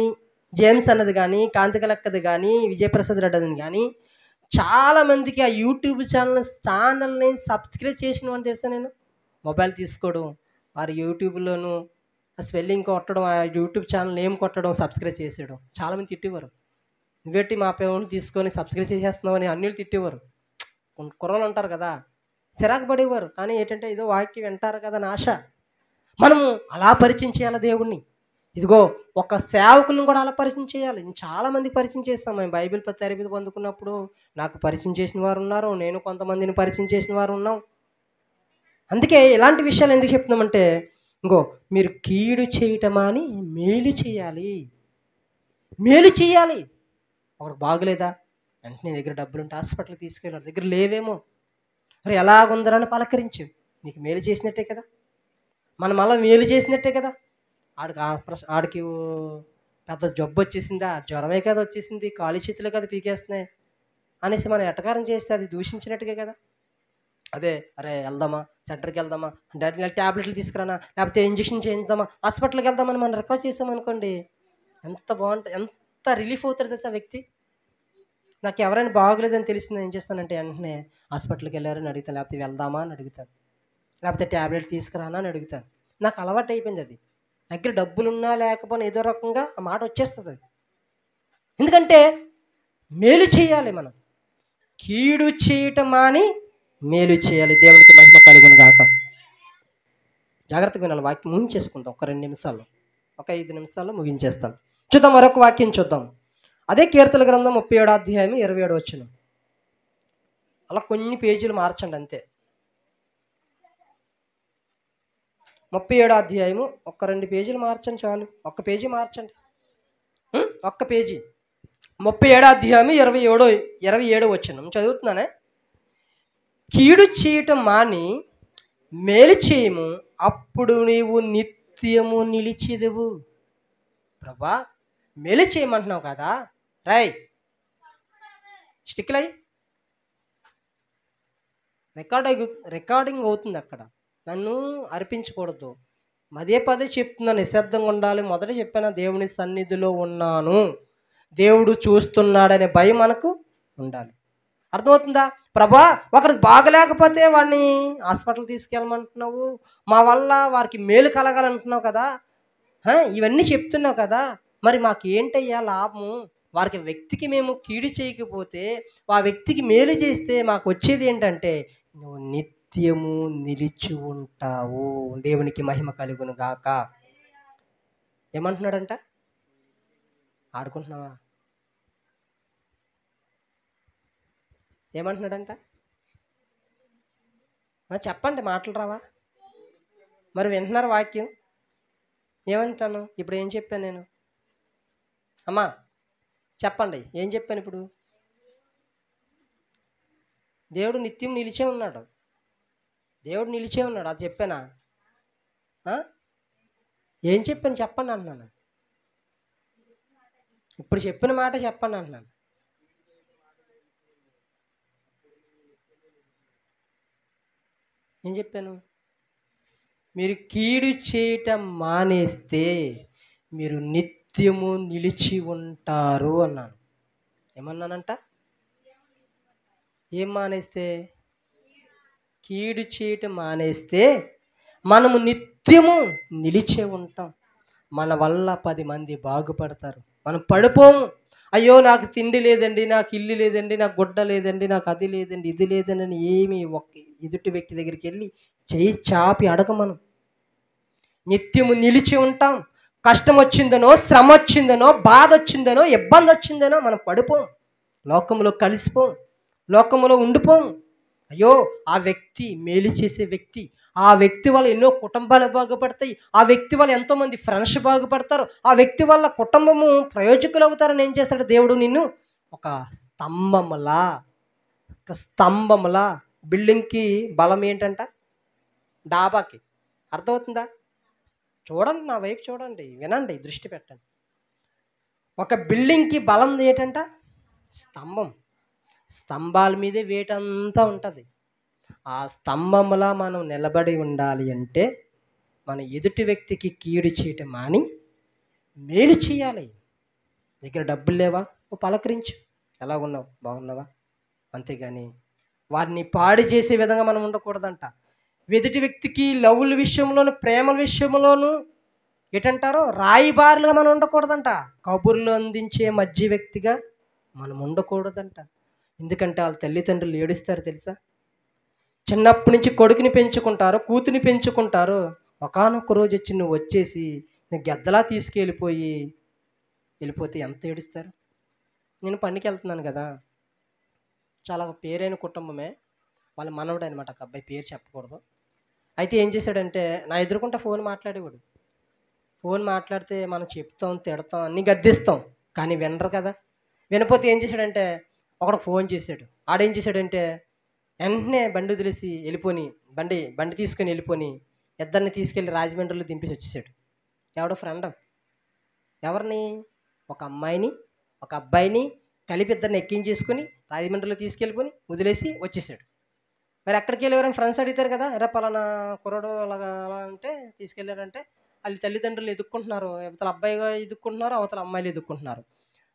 జేమ్స్ అన్నది కానీ, కాంతికలక్కది కానీ, విజయప్రసాద్ రెడ్డి అన్నది కానీ, చాలామందికి ఆ యూట్యూబ్ ఛానల్ని సబ్స్క్రైబ్ చేసినవని తెలుసా నేను. మొబైల్ తీసుకోవడం, వారి యూట్యూబ్లోను స్పెల్లింగ్ కొట్టడం, ఆ యూట్యూబ్ ఛానల్ నేమ్ కొట్టడం, సబ్స్క్రైబ్ చేసేయడం. చాలామంది తిట్టేవారు, నువ్వేటి మా పేరు తీసుకొని సబ్స్క్రైబ్ చేసేస్తున్నావు అని అన్యులు తిట్టేవారు. కుర్రలు ఉంటారు కదా, చిరాకు పడేవారు. కానీ ఏంటంటే ఏదో వాక్యం వింటారు కదా అని ఆశ. మనము అలా పరిచయం చేయాలి దేవుణ్ణి. ఇదిగో ఒక సేవకులను కూడా అలా పరిచయం చేయాలి. నేను చాలామందికి పరిచయం చేస్తాం. మేము బైబిల్ తరగతి పొందుకున్నప్పుడు నాకు పరిచయం చేసిన వారు ఉన్నారు, నేను కొంతమందిని పరిచయం చేసిన వారు ఉన్నాం. అందుకే ఇలాంటి విషయాలు ఎందుకు చెప్తున్నామంటే, ఇంకో మీరు కీడు చేయటమా అని మేలు చేయాలి. మేలు చేయాలి. ఒకటి బాగులేదా, వెంటనే దగ్గర డబ్బులుంటే హాస్పిటల్కి తీసుకెళ్ళారు, దగ్గర లేవేమో, మరి ఎలాగుందరని పలకరించు, నీకు మేలు చేసినట్టే కదా, మనం అలా మేలు చేసినట్టే కదా. ఆడికి పెద్ద జబ్బు వచ్చేసిందా, జ్వరమే కదా వచ్చేసింది, కాలు చేతులే కదా పీకేస్తున్నాయి అనేసి మనం ఎటకారం చేస్తే అది దూషించినట్టుగా కదా. అదే అరే వెళ్దామా, సెంటర్కి వెళ్దామా, డైరెక్ట్ ట్యాబ్లెట్లు తీసుకురానా, లేకపోతే ఇంజక్షన్ చేయిద్దామా, హాస్పిటల్కి వెళ్దామని మనం రిక్వెస్ట్ చేసామనుకోండి, ఎంత బాగుంటుంది, ఎంత రిలీఫ్ అవుతాడు తెలుసా ఆ వ్యక్తి. నాకు ఎవరైనా బాగోలేదని తెలిసింది ఏం చేస్తానంటే వెంటనే హాస్పిటల్కి వెళ్ళారని అడుగుతాను, లేకపోతే వెళ్దామా అని అడుగుతాను, లేకపోతే ట్యాబ్లెట్ తీసుకురానా అని అడుగుతాను. నాకు అలవాటు అయిపోయింది అది. దగ్గర డబ్బులున్నా లేకపోయినా ఏదో రకంగా ఆ మాట వచ్చేస్తుంది అది. ఎందుకంటే మేలు చేయాలి మనం, కీడు చేయటం మాని మేలు చేయాలి. దేవునికి మహిమ కలుగును గాక. జాగ్రత్తగా వినాలి. వాక్యం ముగించేసుకుందాం ఒక 2 నిమిషాల్లో, ఒక 5 నిమిషాల్లో ముగించేస్తాను. చూద్దాం, మరొక వాక్యం చూద్దాం. అదే కీర్తన గ్రంథం 37వ అధ్యాయం 27వ వచనం. అలా కొన్ని పేజీలు మార్చండి అంతే. 37వ అధ్యాయము ఒక 2 పేజీలు మార్చండి చాలు. ఒక్క పేజీ మార్చండి, ఒక్క పేజీ. 37వ అధ్యాయం 27వ వచనం చదువుతున్నానే. కీడు చేయటం మాని మేలు చేయము, అప్పుడు నీవు నిత్యము నిలిచెదవు. ప్రభా మేలు చేయమంటున్నావు కదా, రై స్టిక్లై రికార్డింగ్ అవుతుంది అక్కడ, నన్ను అర్పించకూడదు. పదే చెప్తున్నాను, నిశ్శబ్దంగా ఉండాలి. మొదట చెప్పాను, దేవుని సన్నిధిలో ఉన్నాను, దేవుడు చూస్తున్నాడనే భయం మనకు ఉండాలి. అర్థమవుతుందా? ప్రభా ఒకరికి బాగలేకపోతే వాడిని హాస్పిటల్ తీసుకెళ్ళమంటున్నావు, మా వల్ల వారికి మేలు కలగాలంటున్నావు కదా, ఇవన్నీ చెప్తున్నావు కదా, మరి మాకు ఏంటయ్యా లాభము? వారికి వ్యక్తికి మేము కీడు చేయకపోతే ఆ వ్యక్తికి మేలు చేస్తే మాకు వచ్చేది ఏంటంటే నువ్వు నిత్యము నిలిచి ఉంటావు. దేవునికి మహిమ కలుగును గాక. ఏమంటున్నాడంట? ఆడుకుంటున్నావా? ఏమంటున్నాడంట? చెప్పండి, మాటలు రావా? మరి వింటున్నారు వాక్యం. ఏమంటాను ఇప్పుడు? ఏం చెప్పాను నేను? అమ్మా చెప్పండి, ఏం చెప్పాను ఇప్పుడు? దేవుడు నిత్యం నిలిచే ఉన్నాడు, దేవుడు నిలిచే ఉన్నాడు, అది చెప్పానా? ఏం చెప్పాను చెప్పండి అంటున్నాను. ఇప్పుడు చెప్పిన మాట చెప్పండి అంటున్నాను. ఏం చెప్పాను? మీరు కీడు చేయటం మానేస్తే మీరు నిత్యము నిలిచి ఉంటారు అన్నాను. ఏమన్నానంట? ఏం మానేస్తే? కీడు చేయటం మానేస్తే మనము నిత్యము నిలిచే ఉంటాం. మన వల్ల 10 మంది బాగుపడతారు. మనం పడిపోము. అయ్యో నాకు తిండి లేదండి, నాకు ఇల్లు లేదండి, నాకు గుడ్డ లేదండి, నాకు అది లేదండి, ఇది లేదండి అని ఏమి ఎదుటి వ్యక్తి దగ్గరికి వెళ్ళి చేయి చాపి అడగ మనం. నిత్యము నిలిచి ఉంటాం. కష్టం వచ్చిందనో, శ్రమ వచ్చిందనో, బాధ వచ్చిందనో, ఇబ్బంది వచ్చిందనో మనం పడిపోం. లోకంలో కలిసిపోం. లోకంలో ఉండిపోం. అయ్యో ఆ వ్యక్తి మేలు చేసే వ్యక్తి, ఆ వ్యక్తి వల్ల ఎన్నో కుటుంబాలు బాగుపడతాయి, ఆ వ్యక్తి వల్ల ఎంతోమంది ఫ్రెండ్స్ బాగుపడతారు, ఆ వ్యక్తి వల్ల కుటుంబము ప్రయోజకులు అవుతారని ఏం చేస్తాడు దేవుడు నిన్ను ఒక స్తంభములా, ఒక స్తంభములా. బిల్డింగ్కి బలం ఏంటంట? డాబాకి. అర్థమవుతుందా? చూడండి, నా వైపు చూడండి, వినండి, దృష్టి పెట్టండి. ఒక బిల్డింగ్కి బలం ఏంటంట? స్తంభం. స్తంభాల మీదే వేటంతా ఉంటుంది. ఆ స్తంభంలా మనం నిలబడి ఉండాలి అంటే మన ఎదుటి వ్యక్తికి కీడు చేయటం మాని మేలు చేయాలి. దగ్గర డబ్బులు లేవా? ఓ పలకరించు, ఎలా ఉన్నావు, బాగున్నావా, అంతేగాని వారిని పాడు చేసే విధంగా మనం ఉండకూడదంట. ఎదుటి వ్యక్తికి లవ్వుల విషయంలోను, ప్రేమల విషయంలోను ఏంటంటారో రాయిబారులుగా మనం ఉండకూడదంట. కబుర్లు అందించే మధ్య వ్యక్తిగా మనం ఉండకూడదంట. ఎందుకంటే వాళ్ళ తల్లిదండ్రులు ఏడుస్తారు తెలుసా? చిన్నప్పటి నుంచి కొడుకుని పెంచుకుంటారు, కూతుని పెంచుకుంటారు. ఒకానొక రోజు వచ్చి నువ్వు వచ్చేసి నువ్వు గెద్దలా వెళ్ళిపోతే ఎంత ఏడుస్తారు? నేను పనికి వెళ్తున్నాను కదా, చాలా పేరైన కుటుంబమే, వాళ్ళ మనవడు అనమాట, ఒక అబ్బాయి, పేరు చెప్పకూడదు. అయితే ఏం చేశాడంటే నా ఎదురుకుంటా ఫోన్ మాట్లాడేవాడు. ఫోన్ మాట్లాడితే మనం చెప్తాం, తిడతాం, అన్నీ గద్దిస్తాం, కానీ వినరు కదా. వినపోతే ఏం చేశాడంటే ఒకడు ఫోన్ చేశాడు. ఆడేం చేశాడంటే వెంటనే బండి వదిలేసి వెళ్ళిపోని, బండి తీసుకొని వెళ్ళిపోని ఇద్దరిని తీసుకెళ్ళి రాజమండ్రిలో దింపేసి వచ్చేసాడు. ఎవడో ఫ్రెండ్. ఎవరిని? ఒక అమ్మాయిని, ఒక అబ్బాయిని కలిపి ఇద్దరిని ఎక్కించేసుకుని రాజమండ్రిలో తీసుకెళ్ళిపోని వదిలేసి వచ్చేసాడు. మరి ఎక్కడికి వెళ్ళేవారని ఫ్రెండ్స్ అడుగుతారు కదా, ఎరా పలానా కుర్రాడు అలాగా అలా అంటే తీసుకెళ్ళారంటే వాళ్ళ తల్లిదండ్రులు ఎదుక్కుంటున్నారు, అవతల అబ్బాయిగా ఎదుక్కుంటున్నారు, అవతల అమ్మాయిలు ఎదుక్కుంటున్నారు.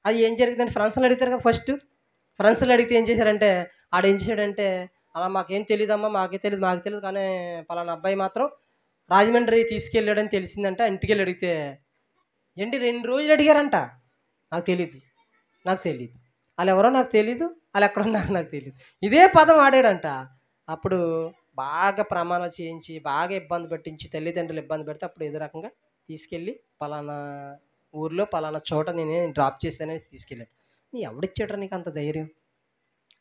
అది ఏం జరిగిందంటే ఫ్రెండ్స్ని అడుగుతారు కదా ఫస్ట్. ఫ్రెండ్స్ని అడిగితే ఏం చేశారంటే ఆడేం చేశాడంటే అలా మాకేం తెలియదమ్మా, మాకు తెలియదు, కానీ పలానా అబ్బాయి మాత్రం రాజమండ్రి తీసుకెళ్ళాడని తెలిసిందంట. ఇంటికి వెళ్ళి అడిగితే ఏంటి 2 రోజులు అడిగారంట. నాకు తెలీదు, నాకు తెలియదు, వాళ్ళు ఎవరో నాకు తెలీదు, వాళ్ళు ఎక్కడ ఉన్నారో నాకు తెలియదు, ఇదే పదం ఆడాడంట. అప్పుడు బాగా ప్రమాణాలు చేయించి బాగా ఇబ్బంది పెట్టించి తల్లిదండ్రులు ఇబ్బంది పెడితే అప్పుడు ఏదో రకంగా తీసుకెళ్ళి పలానా ఊర్లో పలానా చోట నేనే డ్రాప్ చేశానని తీసుకెళ్ళాడు. నీ ఎవడిచ్చాడ్రా నీకు అంత ధైర్యం?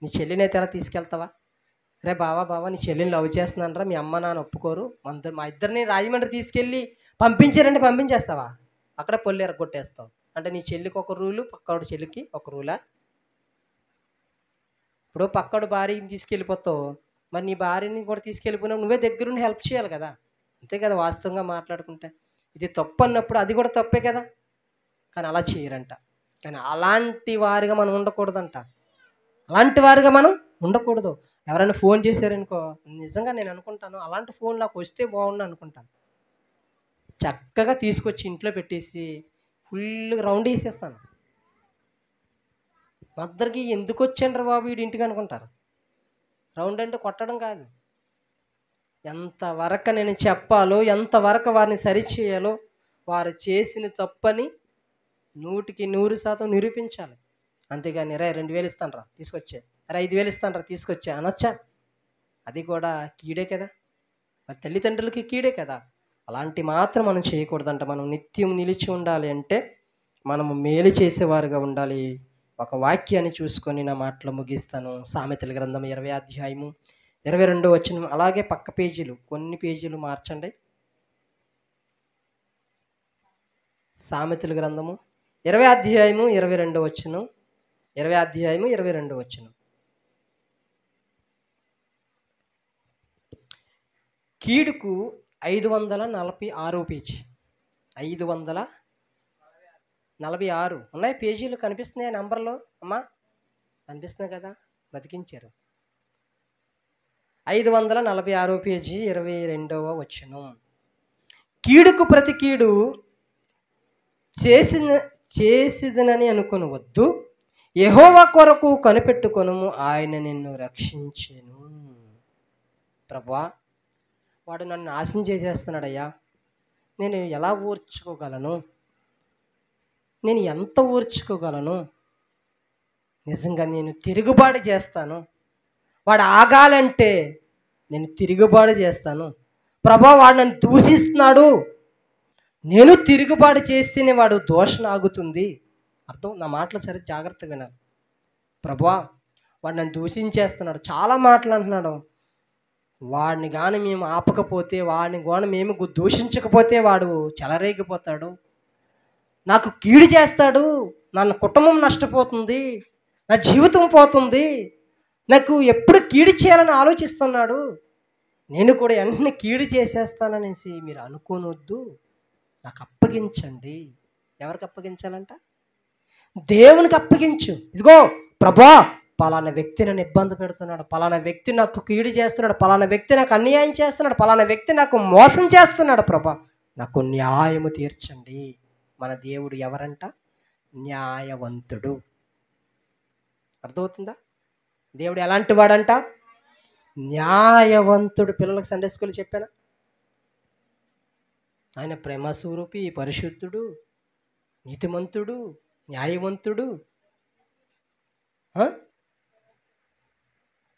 నీ చెల్లిని అయితే ఎలా తీసుకెళ్తావా? రే బావా నీ చెల్లిని లవ్ చేస్తున్నానరా, మీ అమ్మ నాన్న ఒప్పుకోరు, మా ఇద్దరిని రాజమండ్రి తీసుకెళ్ళి పంపించారంటే పంపించేస్తావా? అక్కడే పొల్లు ఎరగొట్టేస్తావు. అంటే నీ చెల్లికి ఒక రూలు, పక్కడు చెల్లికి ఒక రూలా? ఇప్పుడు పక్కడు భార్యని తీసుకెళ్ళిపోతావు, మరి నీ భార్యని కూడా తీసుకెళ్ళిపోయినా నువ్వే దగ్గరుండి హెల్ప్ చేయాలి కదా. అంతే కదా వాస్తవంగా మాట్లాడుకుంటే. ఇది తప్పు అన్నప్పుడు అది కూడా తప్పే కదా. కానీ అలా చేయరంట. కానీ అలాంటి వారిగా మనం ఉండకూడదంట. అలాంటి వారిగా మనం ఉండకూడదు. ఎవరైనా ఫోన్ చేశారనుకో, నిజంగా నేను అనుకుంటాను అలాంటి ఫోన్ నాకు వస్తే బాగుండు అనుకుంటాను. చక్కగా తీసుకొచ్చి ఇంట్లో పెట్టేసి ఫుల్ రౌండ్ వేసేస్తాను. మద్దరికి ఎందుకు వచ్చాను రా బాబు వీడి ఇంటికి అనుకుంటారు. రౌండ్ అంటే కొట్టడం కాదు, ఎంతవరకు నేను చెప్పాలో, ఎంతవరకు వారిని సరిచేయాలో, వారు చేసిన తప్పని 100% నిరూపించాలి. అంతేగాని రే 2000 ఇస్తాను రా తీసుకొచ్చే, రే 5000 ఇస్తాను రా తీసుకొచ్చే అనొచ్చా? అది కూడా కీడే కదా, మరి తల్లిదండ్రులకి కీడే కదా. అలాంటి మాత్రం మనం చేయకూడదంట. మనం నిత్యం నిలిచి ఉండాలి అంటే మనము మేలు చేసేవారుగా ఉండాలి. ఒక వాక్యాన్ని చూసుకొని నా మాటలు ముగిస్తాను. సామెతల గ్రంథం 20వ అధ్యాయము 22వ వచనం. అలాగే పక్క పేజీలు కొన్ని పేజీలు మార్చండి. సామెతల గ్రంథము 20వ అధ్యాయము 22వ వచనం. 20వ అధ్యాయము 22వ వచనం. కీడుకు 546 పేజీ. 546 ఉన్నాయి పేజీలు, కనిపిస్తున్నాయి నంబర్లు అమ్మా? కనిపిస్తున్నాయి కదా, బతికించారు. 546 పేజీ 22వ వచనం. కీడుకు ప్రతి కీడు చేసిదనని అనుకొనవద్దు, యెహోవా కొరకు కనిపెట్టుకొనుము, ఆయన నిన్ను రక్షించెను. ప్రభువా వాడు నన్ను నాశనం చేసేస్తున్నాడయ్యా, నేను ఎలా ఓర్చుకోగలను? నేను ఎంత ఓర్చుకోగలను? నిజంగా నేను తిరుగుబాటు చేస్తాను. వాడు ఆగాలంటే నేను తిరుగుబాటు చేస్తాను. ప్రభా వాడు నన్ను దూషిస్తున్నాడు, నేను తిరుగుబాటు చేస్తేనే వాడు దోషణ ఆగుతుంది. అర్థం నా మాటలు సరే జాగ్రత్తగా వినాలి. ప్రభువా వాడు నన్ను దూషించేస్తున్నాడు, చాలా మాటలు అంటున్నాడు. వాడిని కానీ మేము ఆపకపోతే, వాడిని కానీ మేము దూషించకపోతే వాడు చెలరేగిపోతాడు, నాకు కీడు చేస్తాడు, నా కుటుంబం నష్టపోతుంది, నా జీవితం పోతుంది, నాకు ఎప్పుడు కీడు చేయాలని ఆలోచిస్తున్నాడు, నేను కూడా వెంటనే కీడు చేసేస్తాననేసి మీరు అనుకోనొద్దు, నాకు అప్పగించండి. ఎవరికి అప్పగించాలంట? దేవునికి అప్పగించు. ఇదిగో ప్రభా పలానా వ్యక్తి నన్ను ఇబ్బంది పెడుతున్నాడు, పలానా వ్యక్తి నాకు కీడు చేస్తున్నాడు, పలానా వ్యక్తి నాకు అన్యాయం చేస్తున్నాడు, పలానా వ్యక్తి నాకు మోసం చేస్తున్నాడు, ప్రభా నాకు న్యాయము తీర్చండి. మన దేవుడు ఎవరంట? న్యాయవంతుడు. అర్థమవుతుందా? దేవుడు ఎలాంటి వాడంట? న్యాయవంతుడు. పిల్లలకు సండే స్కూల్ చెప్పానా? ఆయన ప్రేమ స్వరూపి, పరిశుద్ధుడు, నీతిమంతుడు, న్యాయవంతుడు.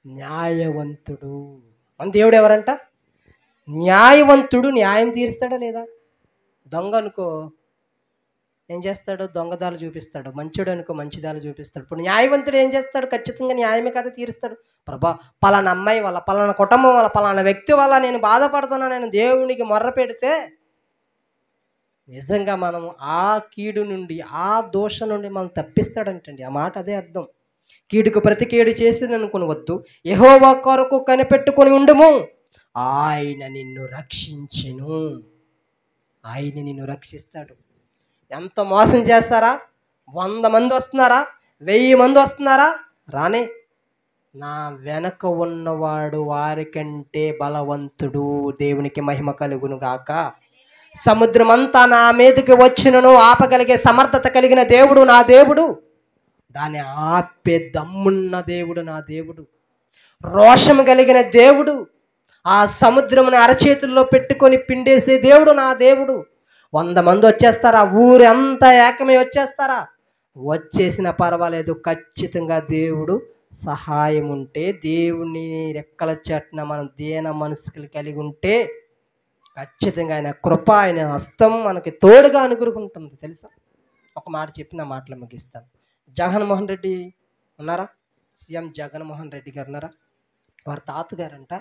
న్యాయవంతుడు. మన దేవుడు ఎవరంట? న్యాయవంతుడు. న్యాయం తీరుస్తాడా లేదా? దొంగ అనుకో ఏం చేస్తాడు? దొంగదాలు చూపిస్తాడు. మంచిడు అనుకో మంచిదాలు చూపిస్తాడు. ఇప్పుడు న్యాయవంతుడు ఏం చేస్తాడు? ఖచ్చితంగా న్యాయమే కదా తీరుస్తాడు. ప్రభా పలానా అమ్మాయి వల్ల, పలానా కుటుంబం వల్ల, పలానా వ్యక్తి వల్ల నేను బాధపడుతున్నా, నేను దేవునికి మొర్ర పెడితే నిజంగా మనం ఆ కీడు నుండి, ఆ దోష నుండి మనం తప్పిస్తాడంటండి. ఆ మాట అదే అర్థం. కీడుకు ప్రతి కీడు చేసి అనుకునవద్దు, యెహోవా కొరకు కనిపెట్టుకొని ఉండుము, ఆయన నిన్ను రక్షించెను. ఆయన నిన్ను రక్షిస్తాడు. ఎంత మోసం చేస్తారా? 100 మంది వస్తున్నారా? 1000 మంది వస్తున్నారా? రానే, నా వెనక ఉన్నవాడు వారికంటే బలవంతుడు. దేవునికి మహిమ కలుగును గాక. సముద్రం అంతా నా మీదకి వచ్చినను ఆపగలిగే సమర్థత కలిగిన దేవుడు నా దేవుడు. దాన్ని ఆపే దమ్మున్న దేవుడు నా దేవుడు. రోషము కలిగిన దేవుడు. ఆ సముద్రమును అరచేతుల్లో పెట్టుకొని పిండేసే దేవుడు నా దేవుడు. 100 మంది వచ్చేస్తారా? ఊరంతా ఏకమై వచ్చేస్తారా? వచ్చేసినా పర్వాలేదు, ఖచ్చితంగా దేవుడు సహాయం ఉంటే, దేవుని రెక్కల చాటున మనం దీన మనసులు కలిగి ఉంటే ఖచ్చితంగా ఆయన కృప, ఆయన హస్తం మనకి తోడుగా అనుగ్రహింటుంది. తెలుసా? ఒక మాట చెప్పి నా మాటలు ముగిస్తాను. జగన్మోహన్ రెడ్డి ఉన్నారా? సీఎం జగన్మోహన్ రెడ్డి గారు ఉన్నారా? వారి తాతగారంట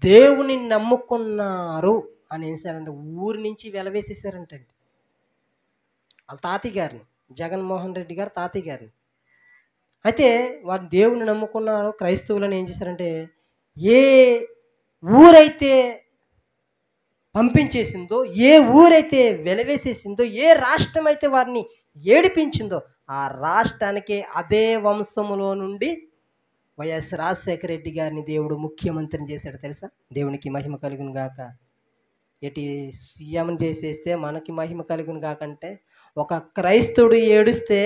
దేవుని నమ్ముకున్నారు అని వేసారంటే ఊరి నుంచి వెలవేసేసారంటండి వాళ్ళ తాతయ్య గారిని, జగన్మోహన్ రెడ్డి గారు తాతయ్య గారిని. అయితే వారు దేవుని నమ్ముకున్నారు. క్రైస్తవులను ఏం చేశారంటే, ఏ ఊరైతే పంపించేసిందో, ఏ ఊరైతే వెలవేసేసిందో, ఏ రాష్ట్రం అయితే వారిని ఏడిపించిందో, ఆ రాష్ట్రానికి అదే వంశములో నుండి వైఎస్ రాజశేఖర రెడ్డి గారిని దేవుడు ముఖ్యమంత్రిని చేశాడు. తెలుసా? దేవునికి మహిమ కలుగును గాక. ఎటు సీఎం చేసేస్తే మనకి మహిమ కలుగును కాకంటే, ఒక క్రైస్తవుడు ఏడుస్తే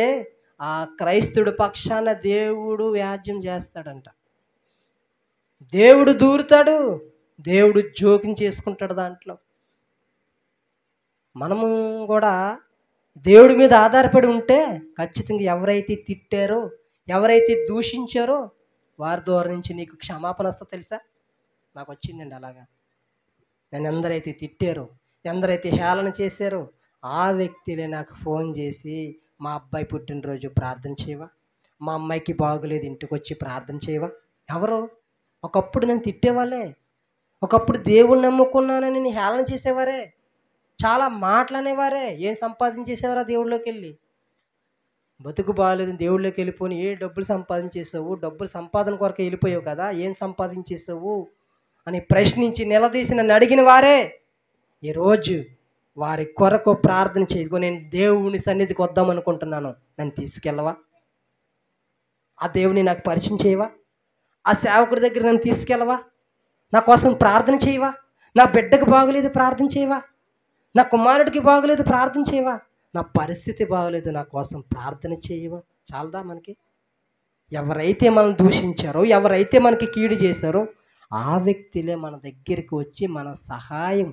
ఆ క్రైస్తవుడు పక్షాన దేవుడు వ్యాజ్యం చేస్తాడంట. దేవుడు దూరుతాడు, దేవుడు జోక్యం చేసుకుంటాడు దాంట్లో. మనము కూడా దేవుడి మీద ఆధారపడి ఉంటే ఖచ్చితంగా ఎవరైతే తిట్టారో, ఎవరైతే దూషించారో వారి ద్వారా నుంచి నీకు క్షమాపణ వస్తుందో తెలుసా? నాకు వచ్చిందండి అలాగా. నన్ను ఎందరైతే తిట్టారో, ఎందరైతే హేళన చేశారో ఆ వ్యక్తులే నాకు ఫోన్ చేసి, మా అబ్బాయి పుట్టినరోజు ప్రార్థన చేయవా, మా అమ్మాయికి బాగోలేదు ఇంటికి వచ్చి ప్రార్థన చేయవా. ఎవరు? ఒకప్పుడు నన్ను తిట్టేవాళ్ళే, ఒకప్పుడు దేవుణ్ణి నమ్ముకున్నానని నేను హేళన చేసేవారే, చాలా మాటలనేవారే. ఏం సంపాదించేసేవారా దేవుళ్ళలోకి వెళ్ళి? బతుకు బాగాలేదు దేవుళ్ళలోకి వెళ్ళిపోయి ఏ డబ్బులు సంపాదించేసావు, డబ్బులు సంపాదన కొరకు వెళ్ళిపోయావు కదా, ఏం సంపాదించేసావు అని ప్రశ్నించి నిలదీసి నన్ను అడిగిన వారే ఈరోజు వారి కొరకు ప్రార్థన చేయదుకో, నేను దేవుని సన్నిధికి వద్దాం అనుకుంటున్నాను, నన్ను తీసుకెళ్ళవా, ఆ దేవుని నాకు పరిచయం చేయవా, ఆ సేవకుడి దగ్గర నన్ను తీసుకెళ్ళవా, నా కోసం ప్రార్థన చేయవా, నా బిడ్డకు బాగలేదు ప్రార్థన చేయవా, నా కుమారుడికి బాగలేదు ప్రార్థన చేయవా, నా పరిస్థితి బాగలేదు నా కోసం ప్రార్థన చేయవా. చాలదా మనకి? ఎవరైతే మనం దూషించారో, ఎవరైతే మనకి కీడు చేశారో ఆ వ్యక్తులే మన దగ్గరికి వచ్చి మన సహాయం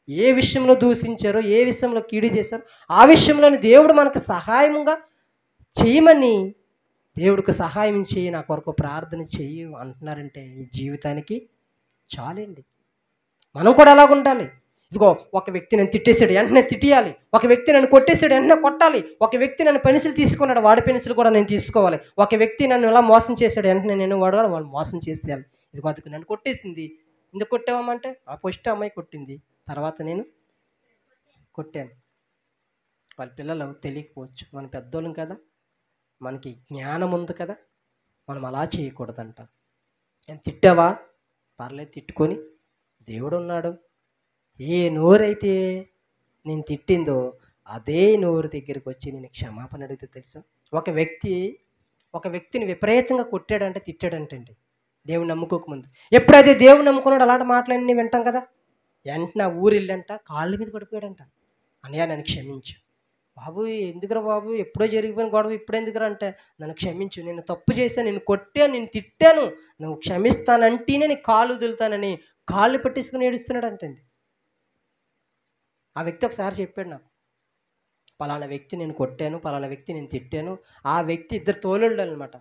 ఏ విషయంలో దూషించారో, ఏ విషయంలో కీడు చేశారో ఆ విషయంలోని దేవుడు మనకు సహాయముగా చేయమని, దేవుడికి సహాయం చెయ్యి, నా కొరకు ప్రార్థన చెయ్యి అంటున్నారంటే ఈ జీవితానికి చాలండి. మనం కూడా అలాగుండాలి. ఇదిగో ఒక వ్యక్తి నన్ను తిట్టేసాడు వెంటనే తిట్టేయాలి. ఒక వ్యక్తి నన్ను కొట్టేసాడు వెంటనే కొట్టాలి. ఒక వ్యక్తి నన్ను పెన్సిల్ తీసుకున్నాడు వాడి పెన్సిల్ కూడా నేను తీసుకోవాలి. ఒక వ్యక్తి నన్ను ఇలా మోసం చేశాడు వెంటనే నేను వాడు మోసం చేసేయాలి. ఇదిగో అది నన్ను కొట్టేసింది. ఎందుకు కొట్టావమ్మంటే ఆ ఫస్ట్ అమ్మాయి కొట్టింది, తర్వాత నేను కొట్టాను. వాళ్ళ పిల్లలు తెలియకపోవచ్చు, మన పెద్దోళ్ళం కదా, మనకి జ్ఞానం ఉంది కదా, మనం అలా చేయకూడదంట. నేను తిట్టావా పర్లేదు తిట్టుకొని, దేవుడు ఉన్నాడు. ఏ నోరైతే నేను తిట్టిందో అదే నోరు దగ్గరికి వచ్చి నేను క్షమాపణ అడిగితే తెలుసా, ఒక వ్యక్తిని విపరీతంగా కొట్టాడంటే తిట్టాడంటండి దేవుని నమ్ముకోకముందు. ఎప్పుడైతే దేవుని నమ్ముకున్నాడు అలాంటి మాటలన్నీ వింటాం కదా, వెంటనే ఆ ఊరు వెళ్ళంట కాళ్ళ మీద పడిపోయాడంట. అన్నయ్య నన్ను క్షమించు బాబు, ఎందుకురా బాబు, ఎప్పుడో జరిగిపోయిన గొడవ ఇప్పుడు ఎందుకురా అంటే, నన్ను క్షమించు, నేను తప్పు చేశాను, నేను కొట్టాను, నేను తిట్టాను, నువ్వు క్షమిస్తానంటేనే నీ కాళ్ళు వదులుతానని కాళ్ళు పట్టేసుకుని ఏడుస్తున్నాడు అంటండి. ఆ వ్యక్తి ఒకసారి చెప్పాడు నాకు, పలానా వ్యక్తి నేను కొట్టాను, పలానా వ్యక్తి నేను తిట్టాను. ఆ వ్యక్తి ఇద్దరు తోలుళ్ళు అనమాట.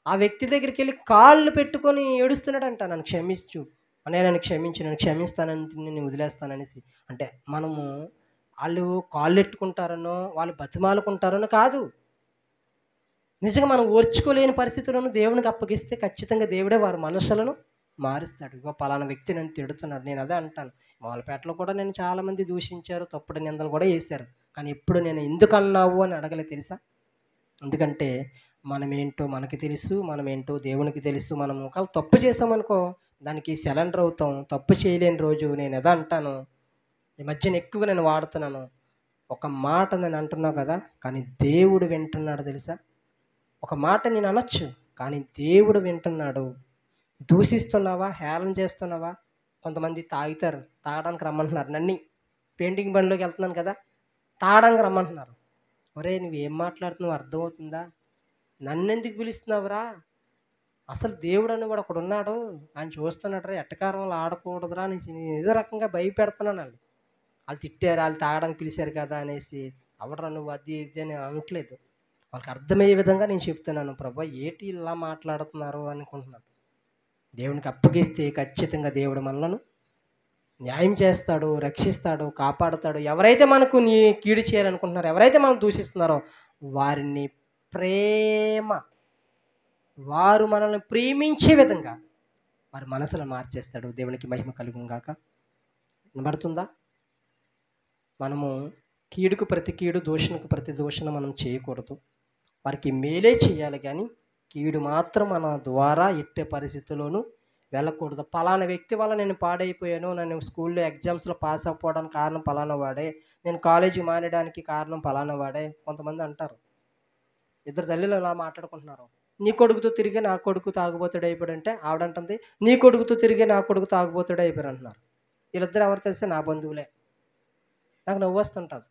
ఆ వ్యక్తి దగ్గరికి వెళ్ళి కాళ్ళు పెట్టుకొని ఏడుస్తున్నాడంట, నన్ను క్షమించు అన్నయ్య, నన్ను క్షమించు, నన్ను క్షమిస్తానని నేను వదిలేస్తాననేసి. అంటే మనము వాళ్ళు కాళ్ళు ఎట్టుకుంటారనో వాళ్ళు బతిమాలుకుంటారనో కాదు, నిజంగా మనం ఓర్చుకోలేని పరిస్థితులను దేవునికి అప్పగిస్తే ఖచ్చితంగా దేవుడే వారి మనసులను మారుస్తాడు. ఇగో పలానా వ్యక్తి నన్ను తిడుతున్నాడు, నేను అదే అంటాను. మూలపేటలో కూడా నేను చాలామంది దూషించారు, తప్పుడు నిందలు కూడా వేశారు, కానీ ఎప్పుడు నేను ఎందుకు అన్నావు అని అడగలే తెలుసా. ఎందుకంటే మనమేంటో మనకి తెలుసు, మనమేంటో దేవునికి తెలుసు. మనం ఒకవేళ తప్పు చేసామనుకో దానికి సరెండర్ అవుతాం. తప్పు చేయలేని రోజు నేను ఎదా అంటాను, ఈ మధ్యన ఎక్కువగా నేను వాడుతున్నాను, ఒక మాట నేను అంటున్నావు కదా కానీ దేవుడు వింటున్నాడు తెలుసా. ఒక మాట నేను అనొచ్చు కానీ దేవుడు వింటున్నాడు. దూషిస్తున్నావా, హేళన చేస్తున్నావా, కొంతమంది తాగుతారు, తాగడానికి రమ్మంటున్నారు. నన్ను పెయింటింగ్ బండిలోకి వెళ్తున్నాను కదా, తాగడానికి రమ్మంటున్నారు. ఒరే నువ్వేం మాట్లాడుతున్నావు అర్థమవుతుందా, నన్ను ఎందుకు పిలుస్తున్నావురా, అసలు దేవుడు అని కూడా ఒకడు ఉన్నాడు, ఆయన చూస్తున్నాడు రా, ఎట్టకారంలో ఆడకూడదురా అని ఏదో రకంగా భయపెడుతున్నాను. వాళ్ళు తిట్టారు, వాళ్ళు తాగడానికి పిలిచారు కదా అనేసి, అవడరా నువ్వు అది ఇది అని అనట్లేదు. వాళ్ళకి అర్థమయ్యే విధంగా నేను చెప్తున్నాను. ప్రభా ఏటి ఇలా మాట్లాడుతున్నారు అనుకుంటున్నాను. దేవునికి అప్పగిస్తే ఖచ్చితంగా దేవుడు మనలను న్యాయం చేస్తాడు, రక్షిస్తాడు, కాపాడుతాడు. ఎవరైతే మనకు కీడు చేయాలనుకుంటున్నారో, ఎవరైతే మనం దూషిస్తున్నారో వారిని ప్రేమ, వారు మనల్ని ప్రేమించే విధంగా వారి మనసులను మార్చేస్తాడు. దేవునికి మహిమ కలుగును గాక. వినబడుతుందా? మనము కీడుకు ప్రతి కీడు, దూషణకు ప్రతి దూషణ మనం చేయకూడదు. వారికి మేలే చేయాలి కానీ కీడు మాత్రం మన ద్వారా ఎట్టే పరిస్థితుల్లోనూ వెళ్ళకూడదు. పలానా వ్యక్తి వల్ల నేను పాడైపోయాను, నన్ను స్కూల్లో ఎగ్జామ్స్లో పాస్ అవ్వడానికి కారణం పలానా వాడే, నేను కాలేజీ మానేయడానికి కారణం పలానా వాడే. కొంతమంది అంటారు, ఇద్దరు తల్లిలు ఇలా మాట్లాడుకుంటున్నారు, నీ కొడుకుతో తిరిగి నా కొడుకు తాగుబోతుడు అయిపోయాడు అంటే ఆవిడంటుంది, నీ కొడుకుతో తిరిగి నా కొడుకు తాగుబోతుడు అయిపోయారు అంటున్నారు. వీళ్ళిద్దరు ఎవరు తెలిస్తే నా బంధువులే. నాకు నవ్వు వస్తుంటుంది.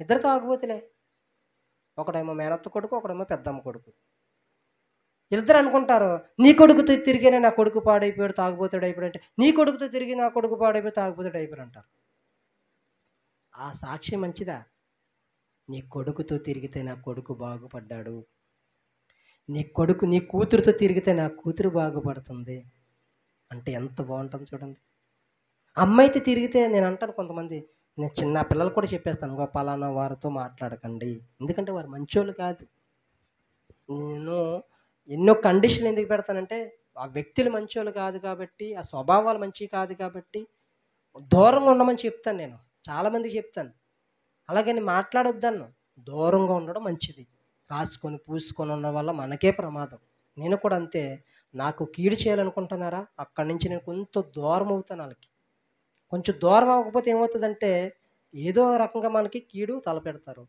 ఇద్దరు తాగుబోతులే, ఒకడేమో మేనత్త కొడుకు, ఒకడేమో పెద్దమ్మ కొడుకు. వీళ్ళిద్దరు అనుకుంటారు, నీ కొడుకుతో తిరిగినే నా కొడుకు పాడైపోయాడు, తాగుబోతుడు అయిపోయాడు అంటే, నీ కొడుకుతో తిరిగి నా కొడుకు పాడైపోయి తాగుబోతుడు అయిపోయాడు అంటారు. ఆ సాక్షి మంచిదా? నీ కొడుకుతో తిరిగితే నా కొడుకు బాగుపడ్డాడు, నీ కూతురుతో తిరిగితే నా కూతురు బాగుపడుతుంది అంటే ఎంత బాగుంటుంది చూడండి. అమ్మాయితో తిరిగితే నేను అంటాను, కొంతమంది నేను చిన్న పిల్లలు కూడా చెప్పేస్తాను, ఇంకో పలానా వారితో మాట్లాడకండి, ఎందుకంటే వారు మంచోళ్ళు కాదు. నేను ఎన్నో కండిషన్లు ఎందుకు పెడతానంటే ఆ వ్యక్తులు మంచోళ్ళు కాదు కాబట్టి, ఆ స్వభావాలు మంచివి కాదు కాబట్టి దూరంగా ఉండమని చెప్తాను. నేను చాలామందికి చెప్తాను, అలాగని మాట్లాడొద్దన్ను, దూరంగా ఉండడం మంచిది. రాసుకొని పూసుకొని ఉండడం వల్ల మనకే ప్రమాదం. నేను కూడా అంతే, నాకు కీడు చేయాలనుకుంటున్నారా, అక్కడి నుంచి నేను కొంచెం దూరం అవుతాను. వాళ్ళకి కొంచెం దూరం అవ్వకపోతే ఏమవుతుందంటే ఏదో రకంగా మనకి కీడు తలపెడతారు.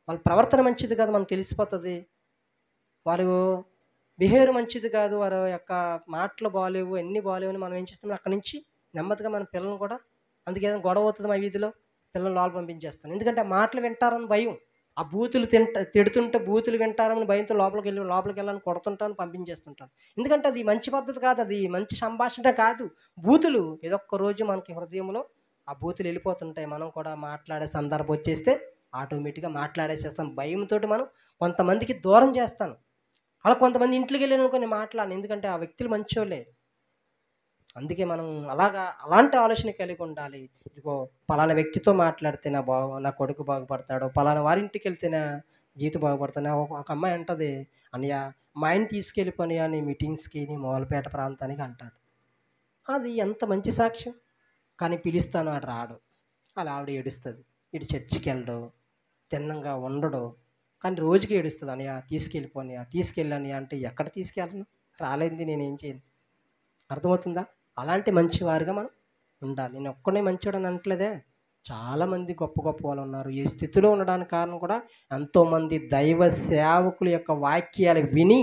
వాళ్ళ ప్రవర్తన మంచిది కాదు మనకు తెలిసిపోతుంది, వారు బిహేవియర్ మంచిది కాదు, వారి యొక్క మాటలు బాగాలేవు, అన్నీ బాగాలేవు అని మనం ఏం చేస్తాం, అక్కడి నుంచి నెమ్మదిగా మన పిల్లల్ని కూడా, అందుకే ఏదైనా గొడవ అవుతుంది మా వీధిలో, పిల్లల్ని లోపల పంపించేస్తాను. ఎందుకంటే ఆ మాటలు వింటారని భయం, ఆ బూతులు తిడుతుంటే బూతులు వింటారని భయంతో లోపలికి వెళ్ళాలని కొడుతుంటాను, పంపించేస్తుంటాను. ఎందుకంటే అది మంచి పద్ధతి కాదు, అది మంచి సంభాషణ కాదు. బూతులు ఏదొక్క రోజు మనకి హృదయంలో ఆ బూతులు వెళ్ళిపోతుంటాయి. మనం కూడా మాట్లాడే సందర్భం వచ్చేస్తే ఆటోమేటిక్‌గా మాట్లాడేసేస్తాం. భయంతోటి మనం కొంతమందికి దూరం చేస్తాను. అలా కొంతమంది ఇంట్లోకెళ్ళాననుకో నేను మాట్లాడను. ఎందుకంటే ఆ వ్యక్తులు మంచోళ్ళే. అందుకే మనం అలాంటి ఆలోచన కలిగి ఉండాలి. ఇదిగో పలానా వ్యక్తితో మాట్లాడితే నా కొడుకు బాగుపడతాడు. పలానా వారింటికెళ్తే నా జీవితం బాగుపడతాను. ఒక అమ్మాయి అంటది, "అన్నయ్య మా ఆయన్ని తీసుకెళ్ళిపో అన్నయ్య నీ మీటింగ్స్‌కి, నీ మూలపేట ప్రాంతానికి" అంటాడు. అది ఎంత మంచి సాక్ష్యం. కానీ పిలుస్తాను ఆడు రాడు. అలా ఆవిడ ఏడుస్తది. ఈడు చర్చికెళ్ళడు, తిన్నంగా ఉండడు. కానీ రోజుకి ఏడుస్తది, "అన్నయ్య తీసుకెళ్ళిపో అన్నయ్య, తీసుకెళ్ళు అన్నయ్య" అంటే ఎక్కడ తీసుకెళ్ళను? రాలేనిది నేనేం చేయను. అర్థమవుతుందా? అలాంటి మంచివారుగా మనం ఉండాలి. నేనొక్కడినే మంచోడని అనట్లేదే. చాలామంది గొప్ప గొప్ప వాళ్ళున్నారు. ఈ స్థితిలో ఉండడానికి కారణం కూడా ఎంతోమంది దైవ సేవకుల యొక్క వాక్యాలు విని,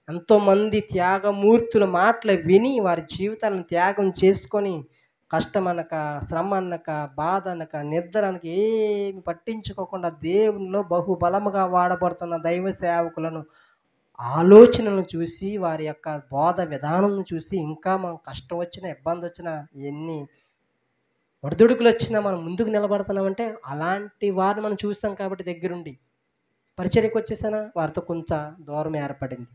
ఎంతోమంది త్యాగమూర్తుల మాటలు విని, వారి జీవితాలను త్యాగం చేసుకొని, కష్టమనక, శ్రమనక, బాధనక, నిద్రనక ఏమి పట్టించుకోకుండా దేవునిలో బహుబలముగా వాడబడుతున్న దైవ సేవకులను ఆలోచనలను చూసి, వారి యొక్క బోధ విధానంను చూసి, ఇంకా మనం కష్టం వచ్చినా, ఇబ్బందొచ్చినా, ఎన్ని ఒడిదుడుకులొచ్చినా మనం ముందుకు నిలబడుతున్నామంటే, అలాంటి వారిని మనం చూస్తాం కాబట్టి దగ్గరుండి. పరిచర్యకొచ్చేసానా, వారితో కొంచెం దూరం ఏర్పడింది.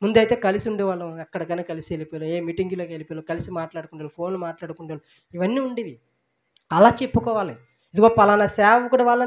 ముందైతే కలిసి ఉండేవాళ్ళం. ఎక్కడికైనా కలిసి ఎళ్ళిపోయేవాళ్ళం. ఏ మీటింగ్‌లోకి ఎళ్ళిపోయేవాళ్ళం. కలిసి మాట్లాడుకునేవాళ్ళం. ఫోన్‌లు మాట్లాడుకునేవాళ్ళం. ఇవన్నీ ఉండేవి. అలా చెప్పుకోవాలి. ఇదిగో పలానా సేవకుడి వల్ల